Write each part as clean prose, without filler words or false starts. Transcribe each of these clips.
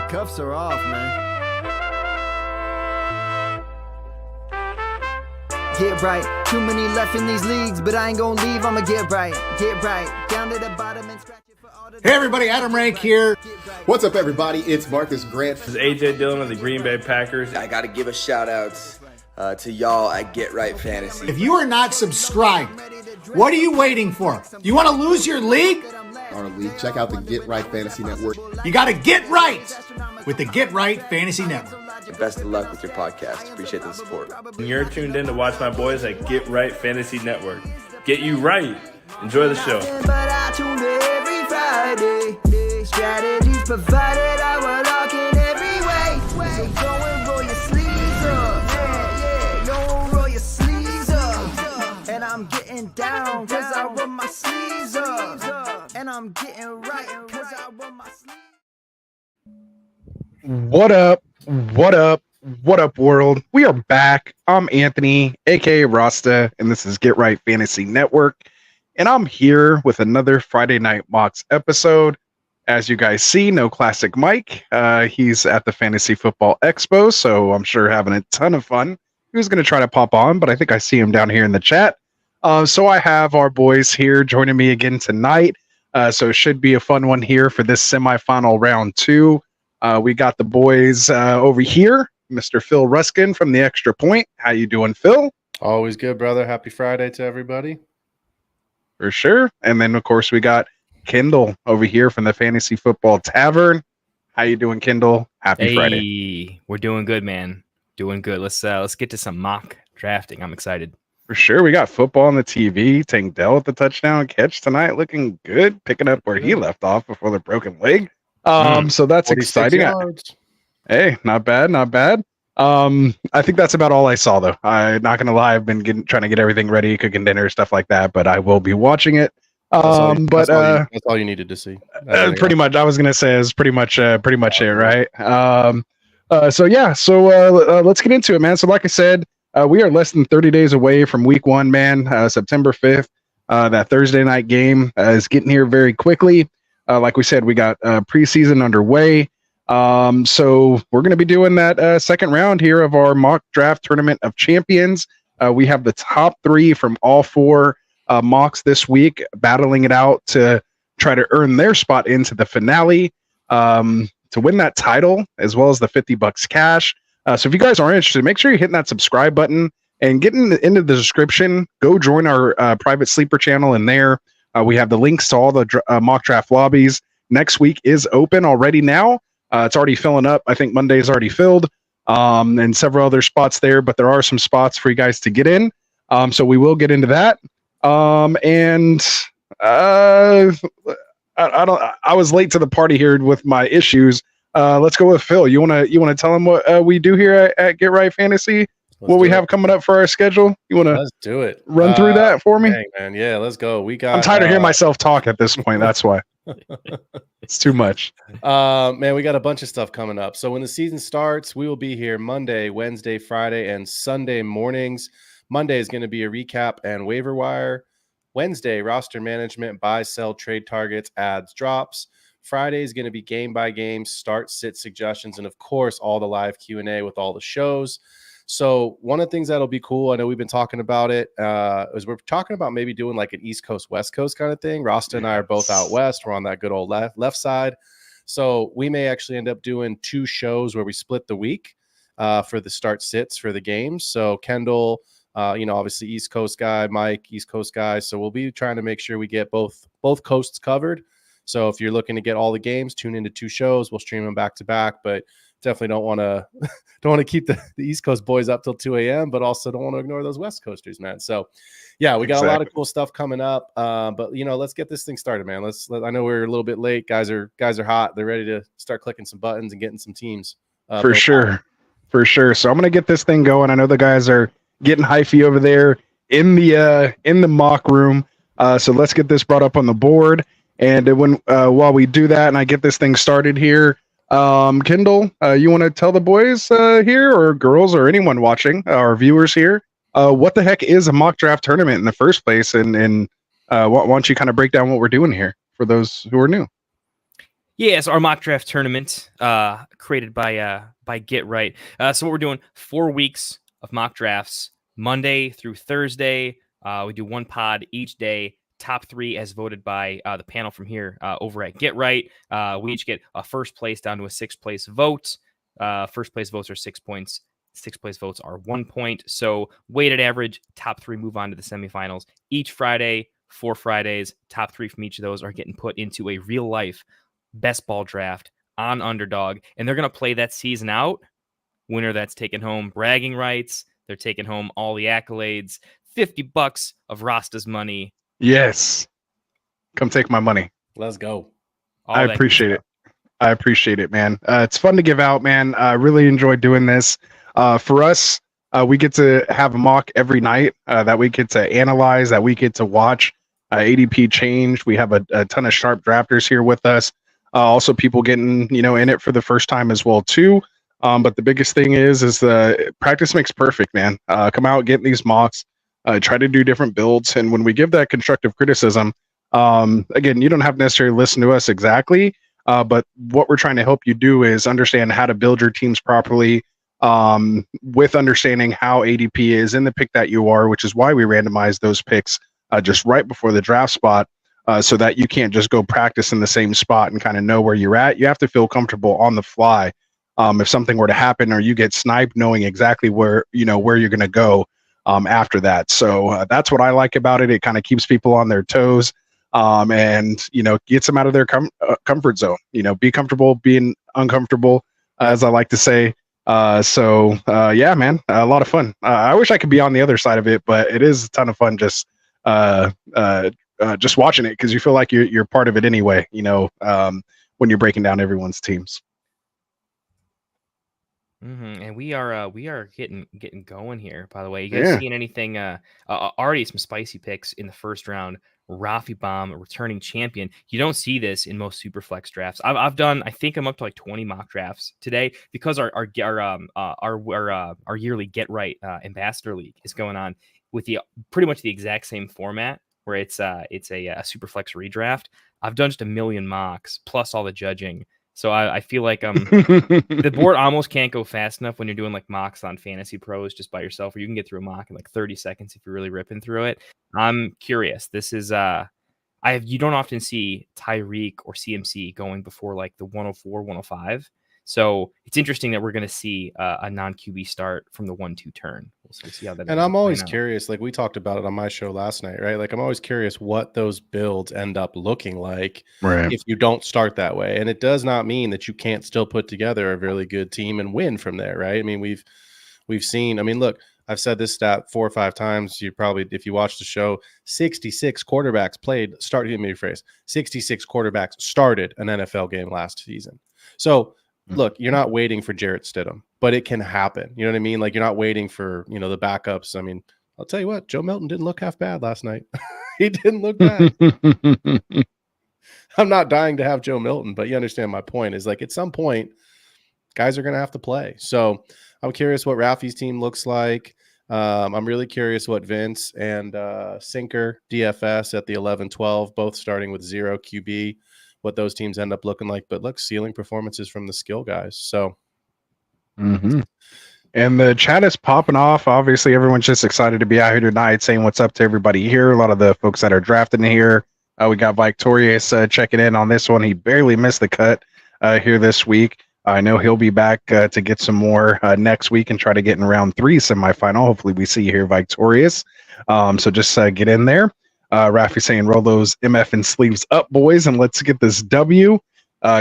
Cuffs are off, man. Get right. Too many left in these leagues, but I ain't gonna leave. I'ma get right. Get right. Down to the bottom and scratch it for all the... Hey everybody, Adam Rank here. What's up everybody? It's Marcus Grant. This is AJ Dillon of the Green Bay Packers. I gotta give a shout out to y'all at Get Right Fantasy. If you are not subscribed, what are you waiting for? You want to lose your league? Our league. Check out the Get Right Fantasy Network. You got to get right with the Get Right Fantasy Network. Best of luck with your podcast. Appreciate the support. And you're tuned in to watch my boys at Get Right Fantasy Network. Get you right. Enjoy the show. But I tune in every Friday. Strategies provided, I will lock in every way. So go and roll your sleeves up. Yeah, go roll your sleeves up. And I'm getting down, cause I roll my sleeves up. And I'm getting right, cause I roll my sleeves. What up? What up? What up, world? We are back. I'm Anthony, aka Rasta, and this is Get Right Fantasy Network. And I'm here with another Friday Night Mocks episode. As you guys see, no Classic Mike. He's at the Fantasy Football Expo, so I'm sure having a ton of fun. He was going to try to pop on, but I think I see him down here in the chat. So I have our boys here joining me again tonight. So it should be a fun one here for this semifinal round 2. We got the boys over here, Mr. Phil Ruskin from the Extra Point. How you doing, Phil? Always good, brother. Happy Friday to everybody. For sure. And then, of course, we got Kendall over here from the Fantasy Football Tavern. How you doing, Kendall? Happy Friday. We're doing good, man. Doing good. Let's get to some mock drafting. I'm excited. For sure. We got football on the TV. Tank Dell with the touchdown catch tonight, looking good, picking up where he left off before the broken leg. So that's exciting. Hey, not bad, not bad. I think that's about all I saw, though. I'm not gonna lie, I've been trying to get everything ready, cooking dinner, stuff like that. But I will be watching it. That's all you needed to see. Pretty much, I was gonna say is pretty much it, right? So let's get into it, man. So like I said, we are less than 30 days away from Week 1, man. September 5th. That Thursday night game is getting here very quickly. Like we said, we got preseason underway. So we're going to be doing that second round here of our Mock Draft Tournament of Champions. We have the top 3 from all 4 mocks this week, battling it out to try to earn their spot into the finale to win that title, as well as the $50 cash. So if you guys are interested, make sure you're hitting that subscribe button and get into the description. Go join our private sleeper channel in there. We have the links to all the mock draft lobbies. Next week is open already now. It's already filling up. I think Monday is already filled, and several other spots there, but there are some spots for you guys to get in. So we will get into that. I was late to the party here with my issues. Let's go with Phil. You wanna tell him what we do here at Get Right Fantasy? What we have coming up for our schedule? You want to let's do it. Run through that for me? Dang, man. Yeah, let's go. I'm tired of hearing myself talk at this point. That's why. It's too much. Man, we got a bunch of stuff coming up. So when the season starts, we will be here Monday, Wednesday, Friday, and Sunday mornings. Monday is going to be a recap and waiver wire. Wednesday, roster management, buy, sell, trade targets, ads, drops. Friday is going to be game by game, start, sit suggestions, and of course, all the live Q&A with all the shows. So one of the things that'll be cool, I know we've been talking about it, is we're talking about maybe doing like an East Coast, West Coast kind of thing. Rasta and I are both out west. We're on that good old left side. So we may actually end up doing 2 shows where we split the week for the start sits for the games. So Kendall, obviously East Coast guy, Mike, East Coast guy. So we'll be trying to make sure we get both coasts covered. So if you're looking to get all the games, tune into 2 shows. We'll stream them back to back, but definitely don't want to keep the East Coast boys up till 2 a.m., but also don't want to ignore those West Coasters, man. So yeah, we got a lot of cool stuff coming up. But let's get this thing started, man. I know we're a little bit late. Guys are hot. They're ready to start clicking some buttons and getting some teams. For sure. So I'm going to get this thing going. I know the guys are getting hyphy over there in the mock room. So let's get this brought up on the board. And while we do that and I get this thing started here, Kendall, you want to tell the boys here, or girls, or anyone watching, our viewers here, what the heck is a mock draft tournament in the first place? And why don't you kind of break down what we're doing here for those who are new? Yeah, so our mock draft tournament, created by Get Right. So what we're doing, 4 weeks of mock drafts, Monday through Thursday. We do one pod each day. Top 3 as voted by the panel from here over at Get Right. We each get a first place down to a 6th place vote. First place votes are 6 points. 6th place votes are 1 point. So weighted average, top 3 move on to the semifinals. Each Friday, 4 Fridays, top 3 from each of those are getting put into a real life best ball draft on Underdog, and they're going to play that season out. Winner that's taking home bragging rights. They're taking home all the accolades, $50 of Rasta's money. Yes. Come take my money. Let's go. All I that appreciate good it. I appreciate it, man. It's fun to give out, man. I really enjoy doing this. For us, we get to have a mock every night that we get to analyze, that we get to watch ADP change. We have a ton of sharp drafters here with us. Also, people getting in it for the first time as well too. But the biggest thing is the practice makes perfect, man. Come out, get these mocks, try to do different builds, and when we give that constructive criticism, again, you don't have to necessarily listen to us exactly, but what we're trying to help you do is understand how to build your teams properly, with understanding how ADP is in the pick that you are, which is why we randomize those picks just right before the draft spot. So that you can't just go practice in the same spot and kind of know where you're at. You have to feel comfortable on the fly. If something were to happen or you get sniped, knowing exactly where you're going to go after that. So that's what I like about it. It kind of keeps people on their toes, and gets them out of their comfort zone. Be comfortable being uncomfortable, as I like to say. Yeah, man, a lot of fun. I wish I could be on the other side of it, but it is a ton of fun just watching it, because you feel like you're part of it anyway, when you're breaking down everyone's teams. And we are getting going here. By the way, you guys seeing anything? Already some spicy picks in the first round. Rafi Bomb, a returning champion. You don't see this in most Superflex drafts. I've done. I think I'm up to like 20 mock drafts today, because our yearly Get Right Ambassador League is going on with pretty much the exact same format, where it's a Superflex redraft. I've done just a million mocks plus all the judging. So I feel like the board almost can't go fast enough when you're doing like mocks on Fantasy Pros just by yourself, or you can get through a mock in like 30 seconds if you're really ripping through it. I'm curious. This is you don't often see Tyreek or CMC going before like the 104, 105. So it's interesting that we're going to see a non-QB start from the 1-2 turn. We'll see how that. And I'm always curious, like we talked about it on my show last night, right? Like I'm always curious what those builds end up looking like if you don't start that way. And it does not mean that you can't still put together a really good team and win from there, right? I mean, we've seen. I mean, look, I've said this stat 4 or 5 times. You probably, if you watch the show, 66 quarterbacks played. Started. Me rephrase. 66 quarterbacks started an NFL game last season. So. Look, you're not waiting for Jarrett Stidham, but it can happen. You know what I mean? Like you're not waiting for, the backups. I mean, I'll tell you what, Joe Milton didn't look half bad last night. He didn't look bad. I'm not dying to have Joe Milton, but you understand my point is like at some point, guys are going to have to play. So I'm curious what Rafi's team looks like. I'm really curious what Vince and Sinker DFS at the 11-12, both starting with 0 QB, what those teams end up looking like. But look, ceiling performances from the skill guys. So and the chat is popping off. Obviously everyone's just excited to be out here tonight, saying what's up to everybody here. A lot of the folks that are drafting here. We got Victorious checking in on this one. He barely missed the cut here this week. I know he'll be back to get some more next week and try to get in round 3 semifinal. Hopefully we see you here, Victorious. So just get in there. Rafi saying, roll those MF and sleeves up, boys, and let's get this W.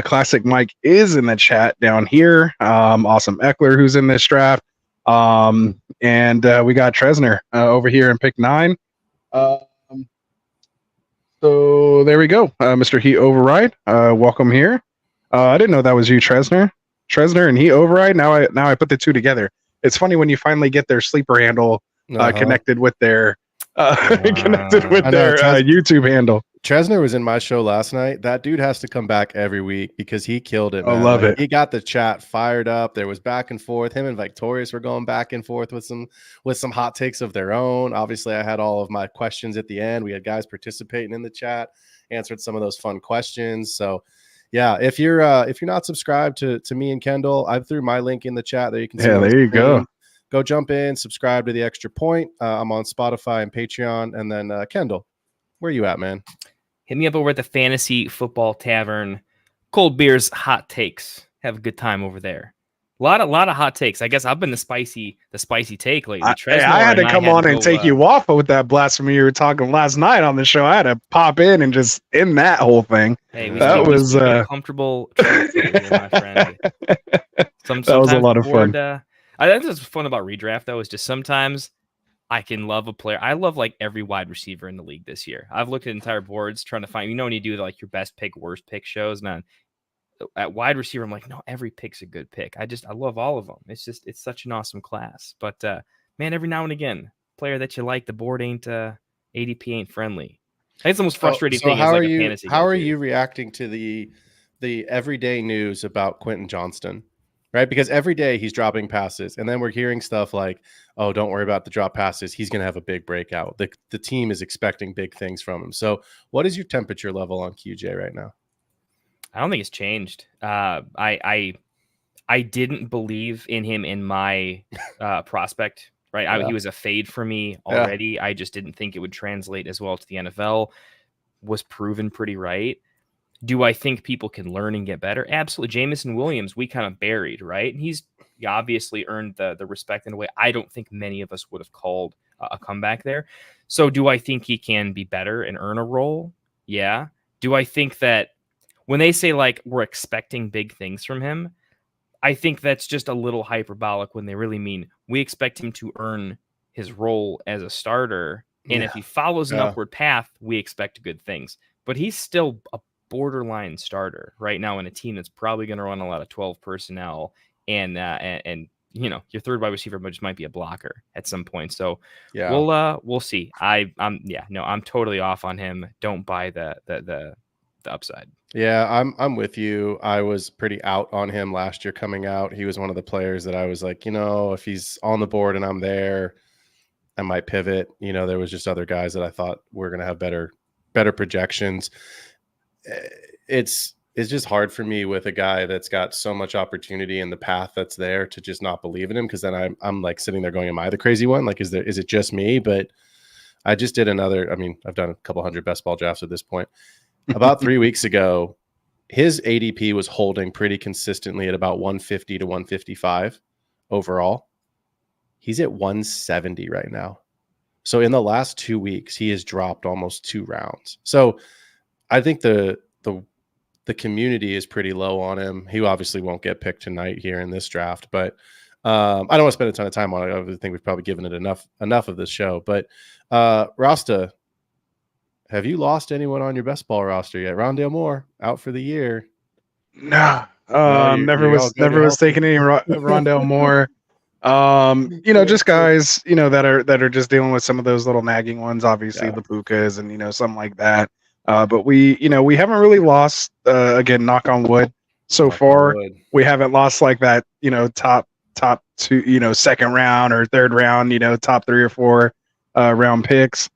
Classic Mike is in the chat down here. Awesome Eckler, who's in this draft. And we got Tresner over here in pick 9. So there we go. Mr. Heat Override, welcome here. I didn't know that was you, Tresner. Tresner and Heat Override. Now I put the two together. It's funny when you finally get their sleeper handle connected with their YouTube handle. Tresner was in my show last night. That dude has to come back every week because he killed it. Man. I love it. He got the chat fired up. There was back and forth. Him and Victorious were going back and forth with some hot takes of their own. Obviously, I had all of my questions at the end. We had guys participating in the chat, answered some of those fun questions. So Yeah, if you're not subscribed to me and Kendall, I threw my link in the chat there. You can see. Yeah, there you go. Go jump in, subscribe to the Extra Point. I'm on Spotify and Patreon. And then Kendall, where you at, man? Hit me up over at the Fantasy Football Tavern. Cold beers, hot takes. Have a good time over there. A lot of hot takes. I guess I've been the spicy take lately. I had to come on and take you off with that blasphemy you were talking last night on the show. I had to pop in and just end that whole thing. Hey, that was comfortable, my friend. That was a lot of fun. I think what's fun about redraft though is just sometimes I can love a player. I love like every wide receiver in the league this year. I've looked at entire boards trying to find. When you do like your best pick, worst pick shows, man. At wide receiver, I'm like, no, every pick's a good pick. I love all of them. It's such an awesome class. But man, every now and again, player that you like, the board ain't ADP ain't friendly. I think it's the most frustrating thing. How are you reacting to the everyday news about Quentin Johnston? Right, because every day he's dropping passes, and then we're hearing stuff like, "Oh, don't worry about the drop passes. He's going to have a big breakout." The team is expecting big things from him. So, what is your temperature level on QJ right now? I don't think it's changed. I didn't believe in him in my prospect. Right, he was a fade for me already. Yeah. I just didn't think it would translate as well to the NFL. Was proven pretty right. Do I think people can learn and get better? Absolutely. Jamison Williams, we kind of buried, right? And he obviously earned the respect in a way I don't think many of us would have called a comeback there. So do I think he can be better and earn a role? Yeah. Do I think that when they say like we're expecting big things from him, I think that's just a little hyperbolic when they really mean we expect him to earn his role as a starter. And if he follows an upward path, we expect good things. But he's still a borderline starter right now in a team that's probably going to run a lot of 12 personnel and your third wide receiver just might be a blocker at some point. So we'll see. I'm totally off on him. Don't buy the upside. Yeah, I'm with you. I was pretty out on him last year coming out. He was one of the players that I was like, if he's on the board and I'm there, I might pivot. There was just other guys that I thought were going to have better projections. It's just hard for me with a guy that's got so much opportunity in the path that's there to just not believe in him, because then I'm like sitting there going, am I the crazy one? Like, is it just me? But I just did I've done a couple hundred best ball drafts at this point. About 3 weeks ago, his ADP was holding pretty consistently at about 150 to 155 overall. He's at 170 right now. So in the last 2 weeks, he has dropped almost 2 rounds. So I think the community is pretty low on him. He obviously won't get picked tonight here in this draft, but I don't want to spend a ton of time on it. I think we've probably given it enough of this show. But Rasta, have you lost anyone on your best ball roster yet? Rondale Moore out for the year. Nah, never was taking any Rondale Moore. Just guys, that are just dealing with some of those little nagging ones, obviously the Pukas and, something like that. But we haven't really lost, again, knock on wood so far. We haven't lost like that, top 2, second round or third round, top 3 or 4 round picks.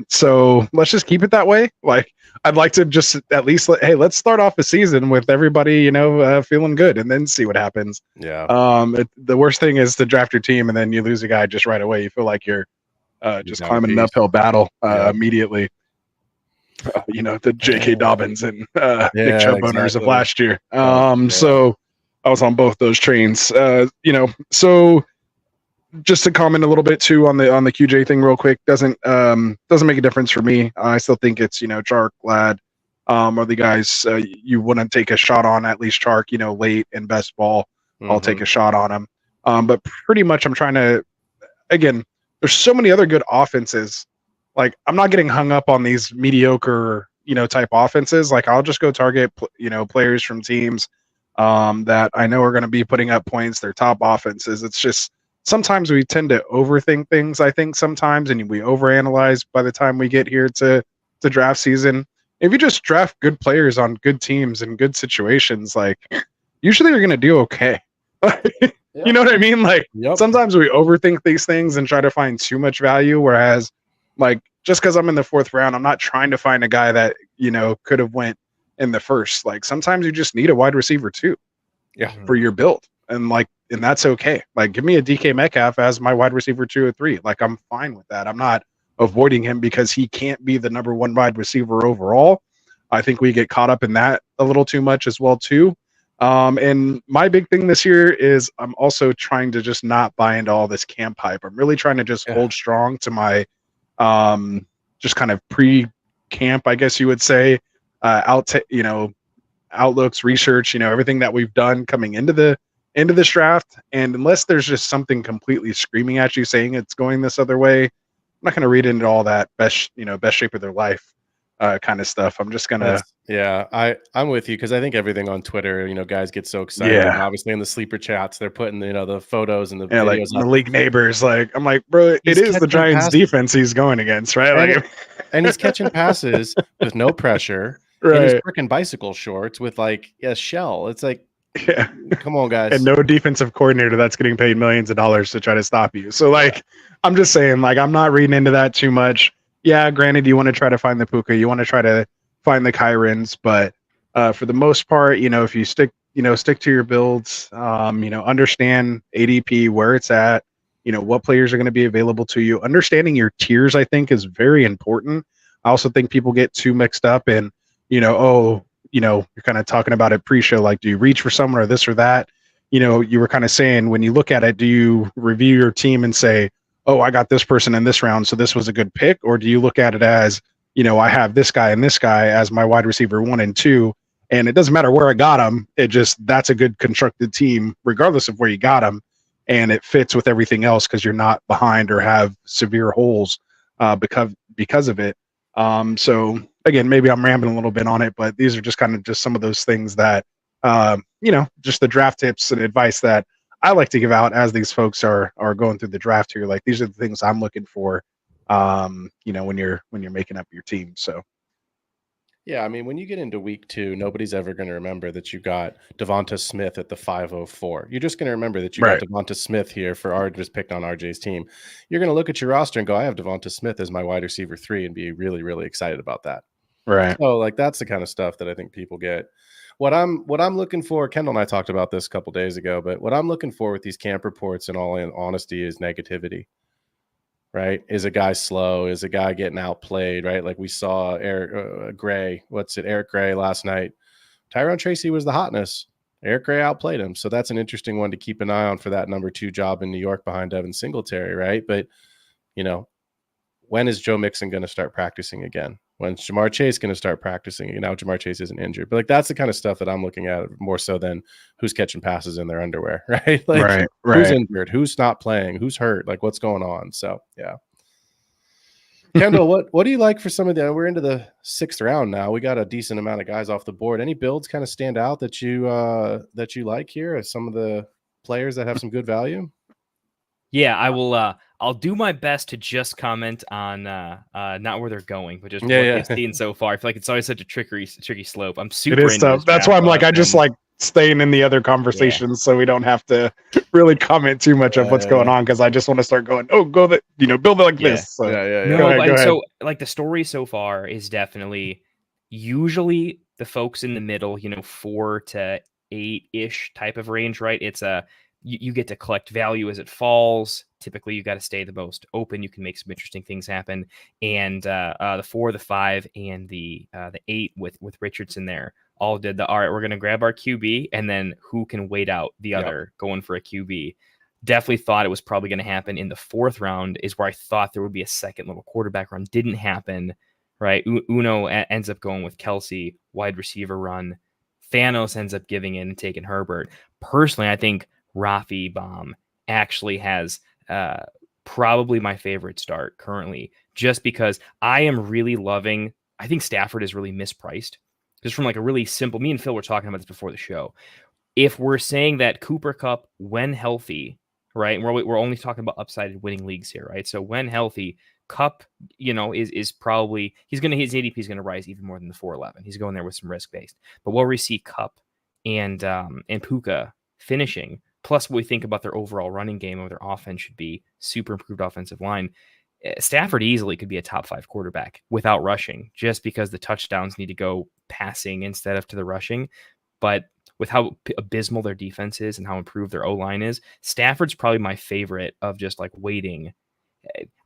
So let's just keep it that way. Like, I'd like to just at least let's start off the season with everybody, feeling good, and then see what happens. Yeah. The worst thing is to draft your team and then you lose a guy just right away. You feel like you're just climbing an uphill battle immediately. The J.K. Dobbins and Nick Chubb owners of last year. So I was on both those trains. So just to comment a little bit too on the QJ thing real quick, doesn't make a difference for me. I still think it's Chark, Glad, are the guys you wouldn't take a shot on, at least Chark, late in best ball. I'll take a shot on him. But pretty much I'm trying to, again, there's so many other good offenses. Like, I'm not getting hung up on these mediocre, type offenses. Like, I'll just go target, players from teams that I know are going to be putting up points. They're top offenses. It's just, sometimes we tend to overthink things, I think, sometimes, and we overanalyze by the time we get here to draft season. If you just draft good players on good teams and good situations, like, usually you're going to do okay. You know what I mean? Like, sometimes we overthink these things and try to find too much value, whereas, like, just because I'm in the 4th round, I'm not trying to find a guy that, could have went in the first. Like sometimes you just need a wide receiver too, for your build, and that's okay. Like give me a DK Metcalf as my wide receiver 2 or 3. Like I'm fine with that. I'm not avoiding him because he can't be the number 1 wide receiver overall. I think we get caught up in that a little too much as well too. And my big thing this year is I'm also trying to just not buy into all this camp hype. I'm really trying to just hold strong to my just kind of pre-camp, I guess you would say, outlooks, research, everything that we've done coming into this draft. And unless there's just something completely screaming at you saying it's going this other way, I'm not going to read into all that best shape of their life kind of stuff. I'm just gonna I'm with you because I think everything on Twitter, guys get so excited. And obviously in the sleeper chats, they're putting the photos and the videos like up. Malik Neighbors. Like I'm like, bro, it is the Giants defense he's going against, right? And he's catching passes with no pressure, in his freaking bicycle shorts with a shell. It's like, come on, guys. And no defensive coordinator that's getting paid millions of dollars to try to stop you. So I'm just saying, I'm not reading into that too much. Yeah, granted, you want to try to find the Puka, you want to try to find the Kyrens, but for the most part, if you stick to your builds, understand ADP, where it's at, what players are going to be available to you. Understanding your tiers, I think, is very important. I also think people get too mixed up in, you're kind of talking about it pre-show, like, do you reach for someone or this or that? You were kind of saying, when you look at it, do you review your team and say, oh, I got this person in this round, so this was a good pick? Or do you look at it as, I have this guy and this guy as my wide receiver 1 and 2, and it doesn't matter where I got them. That's a good constructed team, regardless of where you got them, and it fits with everything else because you're not behind or have severe holes because of it. So again, maybe I'm rambling a little bit on it, but these are just kind of just some of those things that, just the draft tips and advice that I like to give out as these folks are going through the draft here. Like, these are the things I'm looking for, when you're making up your team. So. Yeah, I mean, when you get into week 2, nobody's ever going to remember that you got Devonta Smith at the 504. You're just going to remember that you got Devonta Smith here just picked on RJ's team. You're going to look at your roster and go, I have Devonta Smith as my wide receiver 3 and be really, really excited about that. Right. So that's the kind of stuff that I think people get. What I'm looking for, Kendall and I talked about this a couple days ago, but what I'm looking for with these camp reports, in all honesty, is negativity. Right? Is a guy slow? Is a guy getting outplayed? Right? Like we saw Eric Gray last night. Tyrone Tracy was the hotness. Eric Gray outplayed him. So that's an interesting one to keep an eye on for that number 2 job in New York behind Devin Singletary, right? But, when is Joe Mixon going to start practicing again? When's Jamar Chase going to start practicing? Jamar Chase isn't injured. But that's the kind of stuff that I'm looking at more so than who's catching passes in their underwear, right? Like who's injured, who's not playing, who's hurt, like what's going on. So, yeah. Kendall, what do you like for some of we're into the 6th round now. We got a decent amount of guys off the board. Any builds kind of stand out that you like here as some of the players that have some good value? Yeah, I will. I'll do my best to just comment on not where they're going, but just what they've seen so far. I feel like it's always such a tricky slope. I'm super. It is tough. That's why I'm like, I just like staying in the other conversations so we don't have to really comment too much of what's going on, because I just want to start going, build it like this. So, go ahead. So like the story so far is definitely usually the folks in the middle, 4 to 8-ish type of range, right? It's you get to collect value as it falls. Typically, you got to stay the most open. You can make some interesting things happen. And the 4, the 5, and the 8 with Richardson there all did all right, we're going to grab our QB, and then who can wait out the other going for a QB. Definitely thought it was probably going to happen in the 4th round is where I thought there would be a second little quarterback run. Didn't happen, right? Uno ends up going with Kelsey, wide receiver run. Thanos ends up giving in and taking Herbert. Personally, I think Rafi Baum actually has probably my favorite start currently, just because I am really loving, I think Stafford is really mispriced. Just from like a really simple, me and Phil were talking about this before the show. If we're saying that Cooper Kupp, when healthy, right, and we're only talking about upside winning leagues here, right? So when healthy, Kupp, is probably, his ADP is going to rise even more than the 411. He's going there with some risk based. But where we see Kupp and Puka finishing, plus what we think about their overall running game or their offense should be super improved offensive line, Stafford easily could be a top 5 quarterback without rushing, just because the touchdowns need to go passing instead of to the rushing. But with how abysmal their defense is and how improved their O-line is, Stafford's probably my favorite of just like waiting.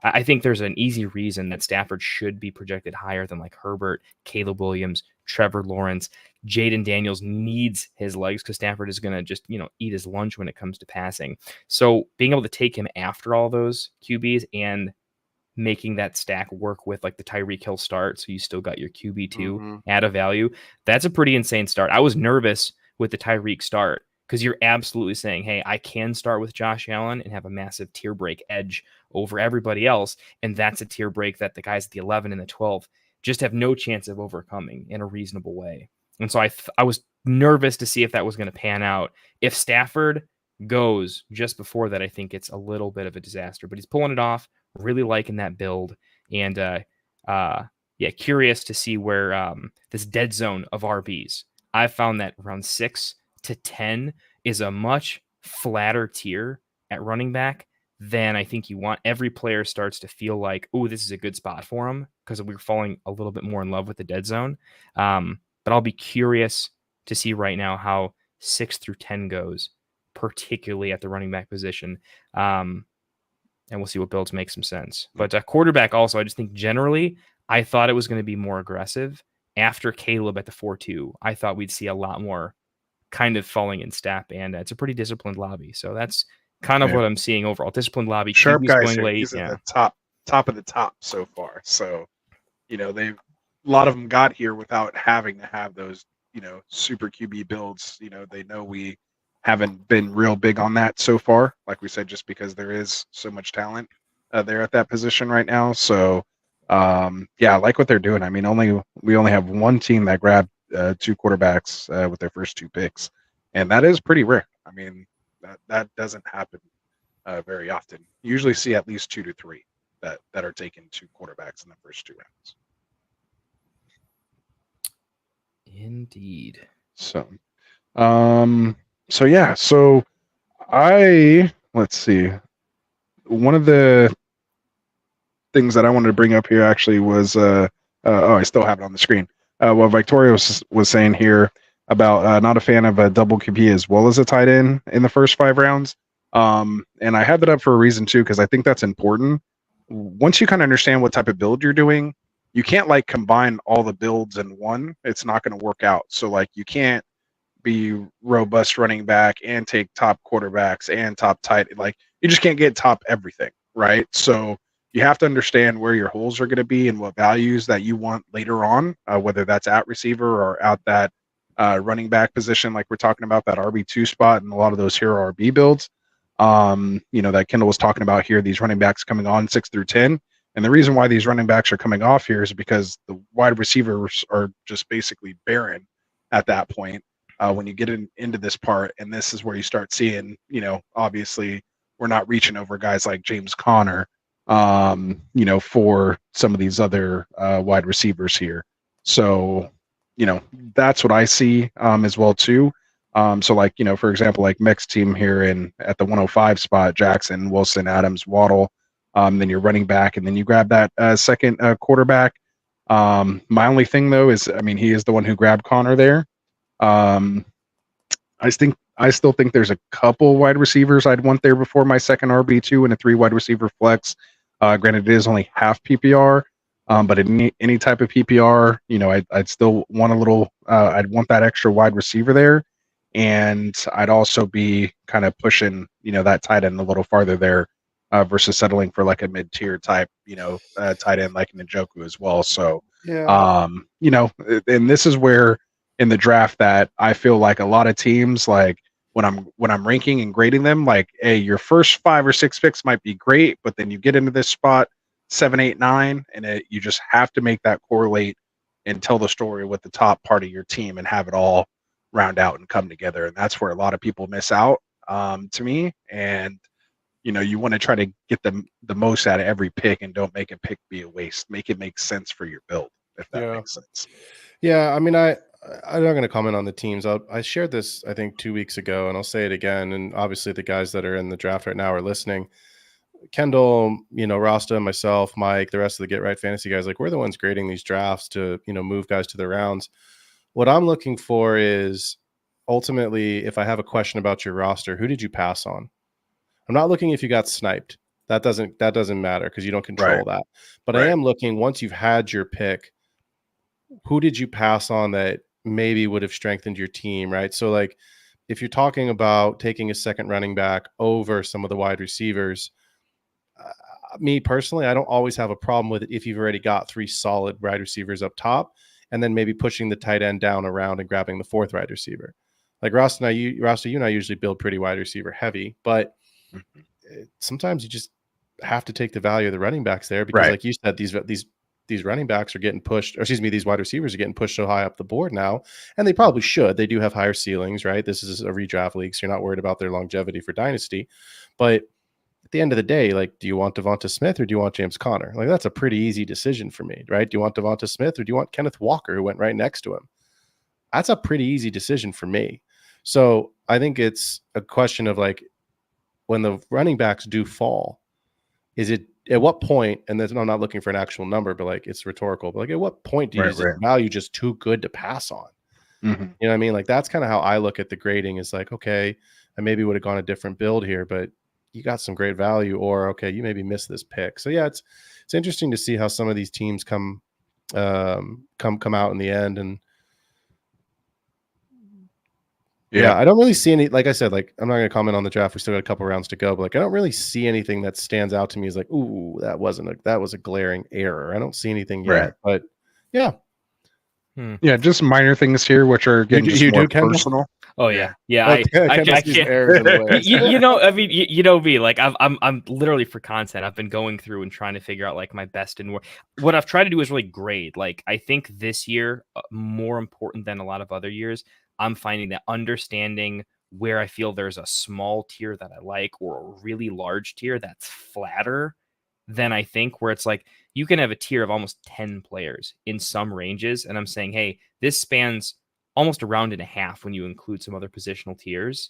I think there's an easy reason that Stafford should be projected higher than like Herbert, Caleb Williams, Trevor Lawrence. Jaden Daniels needs his legs because Stafford is going to just, eat his lunch when it comes to passing. So being able to take him after all those QBs and making that stack work with like the Tyreek Hill start, so you still got your QB2 at a value, that's a pretty insane start. I was nervous with the Tyreek start because you're absolutely saying, hey, I can start with Josh Allen and have a massive tier break edge over everybody else. And that's a tier break that the guys at the 11 and the 12 just have no chance of overcoming in a reasonable way. And so I was nervous to see if that was going to pan out. If Stafford goes just before that, I think it's a little bit of a disaster, but he's pulling it off. Really liking that build. And curious to see where this dead zone of RBs. I've found that around 6 to 10 is a much flatter tier at running back than I think you want. Every player starts to feel like, oh, this is a good spot for him because we're falling a little bit more in love with the dead zone. But I'll be curious to see right now how 6 through 10 goes, particularly at the running back position. And we'll see what builds make some sense. But quarterback also, I just think generally, I thought it was going to be more aggressive. After Caleb at the 4-2, I thought we'd see a lot more kind of falling in step, and it's a pretty disciplined lobby. So that's kind of what I'm seeing overall. Disciplined lobby. Sharp QB's guys going here. late. These are the top of the top so far. So, a lot of them got here without having to have those, super QB builds. They know we haven't been real big on that so far, like we said, just because there is so much talent there at that position right now. So, I like what they're doing. I mean, we only have one team that grabbed 2 quarterbacks with their first 2 picks, and that is pretty rare. I mean, that doesn't happen very often. You usually see at least 2 to 3 that are taking 2 quarterbacks in the first 2 rounds. Indeed. So, let's see. One of the things that I wanted to bring up here actually was, I still have it on the screen. What Victoria was saying here about not a fan of a double QB as well as a tight end in the first 5 rounds. And I have that up for a reason too, because I think that's important. Once you kind of understand what type of build you're doing, you can't like combine all the builds in one. It's not going to work out. So like you can't be robust running back and take top quarterbacks and top tight. Like you just can't get top everything, right? So you have to understand where your holes are going to be and what values that you want later on, whether that's at receiver or out that running back position, like we're talking about that RB2 spot and a lot of those hero RB builds. That Kendall was talking about here, these running backs coming on 6 through 10. And the reason why these running backs are coming off here is because the wide receivers are just basically barren at that point when you get into this part. And this is where you start seeing, obviously we're not reaching over guys like James Conner, for some of these other wide receivers here. So, that's what I see as well too. So like, for example, like Mick's team here at the 105 spot, Jackson, Wilson, Adams, Waddle, then you're running back, and then you grab that second quarterback. My only thing though is, he is the one who grabbed Connor there. I still think there's a couple wide receivers I'd want there before my second RB2 and a 3 wide receiver flex. Granted, it is only half PPR, but in any type of PPR, I'd still want a little. I'd want that extra wide receiver there, and I'd also be kind of pushing, that tight end a little farther there, versus settling for like a mid-tier type, tight end like Njoku as well. So, and this is where in the draft that I feel like a lot of teams, like when I'm ranking and grading them, like, hey, your first 5 or 6 picks might be great, but then you get into this spot 7, 8, 9, and you just have to make that correlate and tell the story with the top part of your team and have it all round out and come together. And that's where a lot of people miss out, to me. And you want to try to get the most out of every pick and don't make a pick be a waste. Make it make sense for your build, if that makes sense. Yeah, I'm not going to comment on the teams. I shared this, I think, 2 weeks ago, and I'll say it again. And obviously the guys that are in the draft right now are listening. Kendall, Rasta, myself, Mike, the rest of the Get Right Fantasy guys, like we're the ones grading these drafts to, move guys to their rounds. what I'm looking for is ultimately, if I have a question about your roster, who did you pass on? I'm not looking if you got sniped. That doesn't matter because you don't control that. But I am looking, once you've had your pick, who did you pass on that maybe would have strengthened your team, right? So like if you're talking about taking a second running back over some of the wide receivers, me personally, I don't always have a problem with it if you've already got 3 solid wide receivers up top and then maybe pushing the tight end down around and grabbing the 4th wide receiver. Like Rasta, you and I usually build pretty wide receiver heavy, but sometimes you just have to take the value of the running backs there because like you said, these running backs are getting pushed, or excuse me, these wide receivers are getting pushed so high up the board now, and they probably should. They do have higher ceilings, right? This is a redraft league, so you're not worried about their longevity for dynasty. But at the end of the day, like, do you want Devonta Smith or do you want James Conner? Like, that's a pretty easy decision for me, right? Do you want Devonta Smith or do you want Kenneth Walker, who went right next to him? That's a pretty easy decision for me. So I think it's a question of like, when the running backs do fall, is it at what point, and I'm not looking for an actual number, but like it's rhetorical, but like at what point do you is the value just too good to pass on? You know what I mean? Like that's kind of how I look at the grading is like, okay, I maybe would have gone a different build here, but you got some great value, or okay, you maybe missed this pick. So yeah, it's interesting to see how some of these teams come out in the end. And yeah, I don't really see any, like I said, like I'm not going to comment on the draft. We still got a couple rounds to go, but like I don't really see anything that stands out to me as like, ooh, that was a glaring error. I don't see anything yet, but yeah. Yeah, just minor things here, which are getting just more personal. Oh yeah. I can't. You know, I mean, you know me. Like I'm literally for content. I've been going through and trying to figure out like my best and what I've tried to do is really grade. Like I think this year more important than a lot of other years. I'm finding that understanding where I feel there's a small tier that I like or a really large tier that's flatter than I think, where it's like you can have a tier of almost 10 players in some ranges. And I'm saying, hey, this spans almost a round and a half when you include some other positional tiers.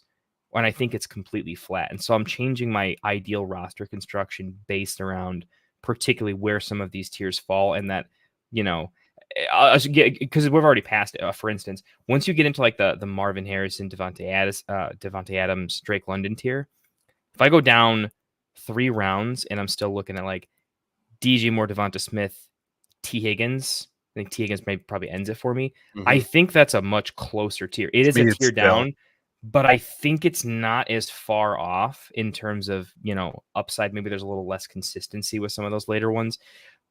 And I think it's completely flat. And so I'm changing my ideal roster construction based around particularly where some of these tiers fall, and that, you know, because we've already passed it. For instance, once you get into like the Marvin Harrison, Devontae Adams, Drake London tier, if I go down 3 rounds and I'm still looking at like DJ Moore, Devonta Smith, T. Higgins, I think T. Higgins probably ends it for me. I think that's a much closer tier. It is a tier down, but I think it's not as far off in terms of, you know, upside. Maybe there's a little less consistency with some of those later ones.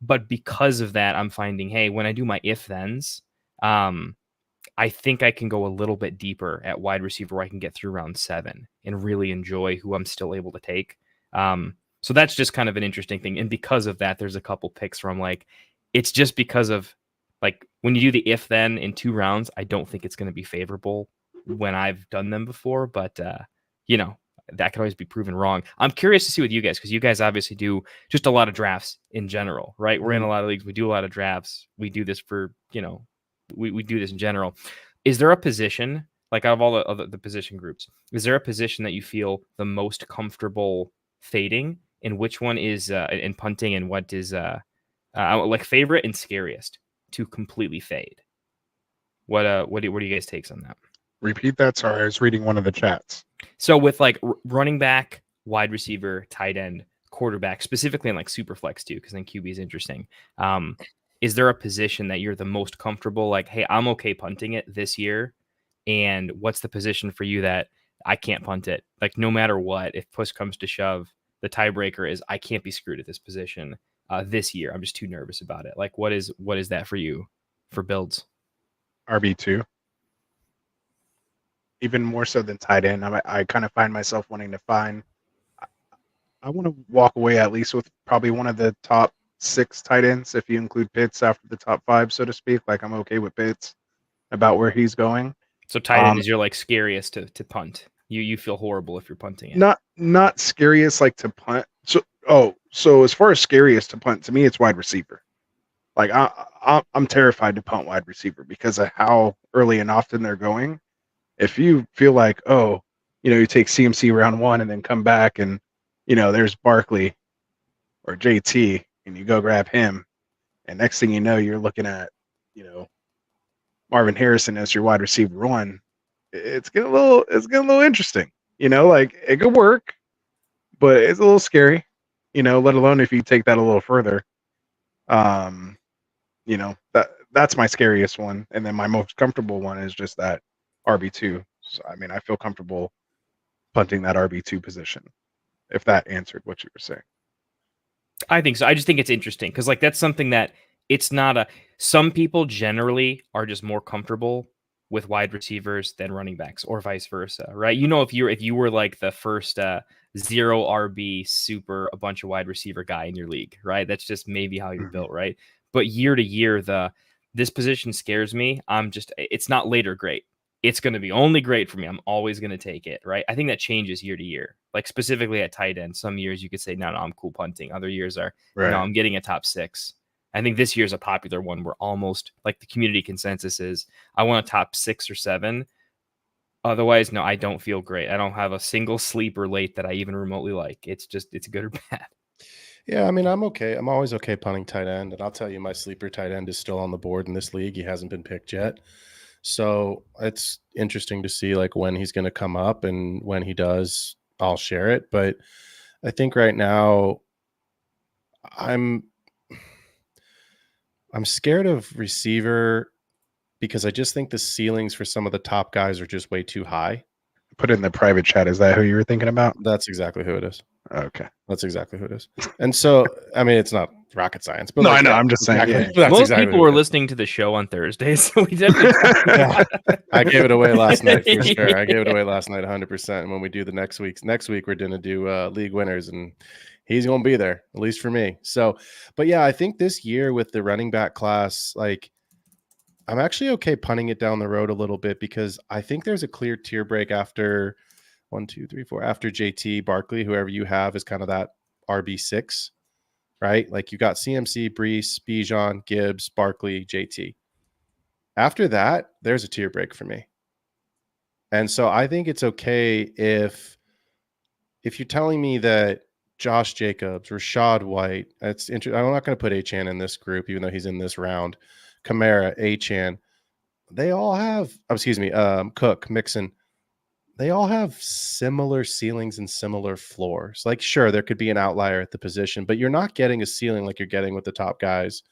But because of that, I'm finding, hey, when I do my if-thens, I think I can go a little bit deeper at wide receiver where I can get through round 7 and really enjoy who I'm still able to take. So that's just kind of an interesting thing. And because of that, there's a couple picks where I'm like, it's just because of like when you do the if-then in 2 rounds, I don't think it's going to be favorable when I've done them before. But, you know, that could always be proven wrong. I'm curious to see with you guys, because you guys obviously do just a lot of drafts in general, right? We're in a lot of leagues. We do a lot of drafts. We do this for, you know, we do this in general. Is there a position, like out of all the position groups, is there a position that you feel the most comfortable fading, and which one is in punting, and what is like favorite and scariest to completely fade? What do you guys takes on that? Repeat that. Sorry, I was reading one of the chats. So with like running back, wide receiver, tight end, quarterback, specifically in like Superflex too, because then QB is interesting. Is there a position that you're the most comfortable? Like, hey, I'm okay punting it this year. And what's the position for you that I can't punt it? Like, no matter what, if push comes to shove, the tiebreaker is I can't be screwed at this position this year. I'm just too nervous about it. Like, what is that for you for builds? RB2. Even more so than tight end. I kind of find myself wanting to find. I want to walk away at least with probably one of the top 6 tight ends, if you include Pitts after the top 5, so to speak. Like, I'm okay with Pitts about where he's going. So tight end is your like scariest to punt. You feel horrible if you're punting it. Not scariest like to punt. So as far as scariest to punt, to me it's wide receiver. Like I'm terrified to punt wide receiver because of how early and often they're going. If you feel like, oh, you know, you take CMC round 1 and then come back and, you know, there's Barkley or JT and you go grab him, and next thing you know, you're looking at, you know, Marvin Harrison as your wide receiver 1, it's getting a little interesting. Like it could work, but it's a little scary. Let alone if you take that a little further. That's my scariest one, and then my most comfortable one is just that RB2. So, I feel comfortable punting that RB2 position. If that answered what you were saying. I think so. I just think it's interesting because that's something that it's not some people generally are just more comfortable with wide receivers than running backs or vice versa, right? If you were like the first 0 RB super a bunch of wide receiver guy in your league, right? That's just maybe how you're built, right? But year to year, this position scares me. It's not later great. It's going to be only great for me. I'm always going to take it, right? I think that changes year to year. Like specifically at tight end, some years you could say, no, I'm cool punting. Other years are, right. No, I'm getting a top 6. I think this year's a popular one where almost like the community consensus is I want a top 6 or 7. Otherwise, no, I don't feel great. I don't have a single sleeper late that I even remotely like. It's good or bad. Yeah, I'm okay. I'm always okay punting tight end. And I'll tell you, my sleeper tight end is still on the board in this league. He hasn't been picked yet. So it's interesting to see like when he's going to come up, and when he does, I'll share it. But I think right now I'm scared of receiver because I just think the ceilings for some of the top guys are just way too high. Put it in the private chat. Is that who you were thinking about? That's exactly who it is. Okay. That's exactly who it is. And so, it's not rocket science, but no, I know. I'm just saying. Exactly, yeah. Most exactly people were listening to the show on Thursday, so we definitely. I gave it away last night for sure. I gave it away last night 100%. And when we do the next week, we're going to do league winners, and he's going to be there, at least for me. So, but yeah, I think this year with the running back class, like, I'm actually okay punting it down the road a little bit because I think there's a clear tier break after 1, 2, 3, 4 after JT, Barkley, whoever you have is kind of that RB6, right? Like you got CMC, Brees, Bijan, Gibbs, Barkley, JT. After that, there's a tier break for me. And so I think it's okay if you're telling me that Josh Jacobs, Rashad White, that's interesting. I'm not going to put Achane in this group, even though he's in this round. Kamara, Achane, they all have, Cook, Mixon, they all have similar ceilings and similar floors. Like, sure, there could be an outlier at the position, but you're not getting a ceiling like you're getting with the top guys.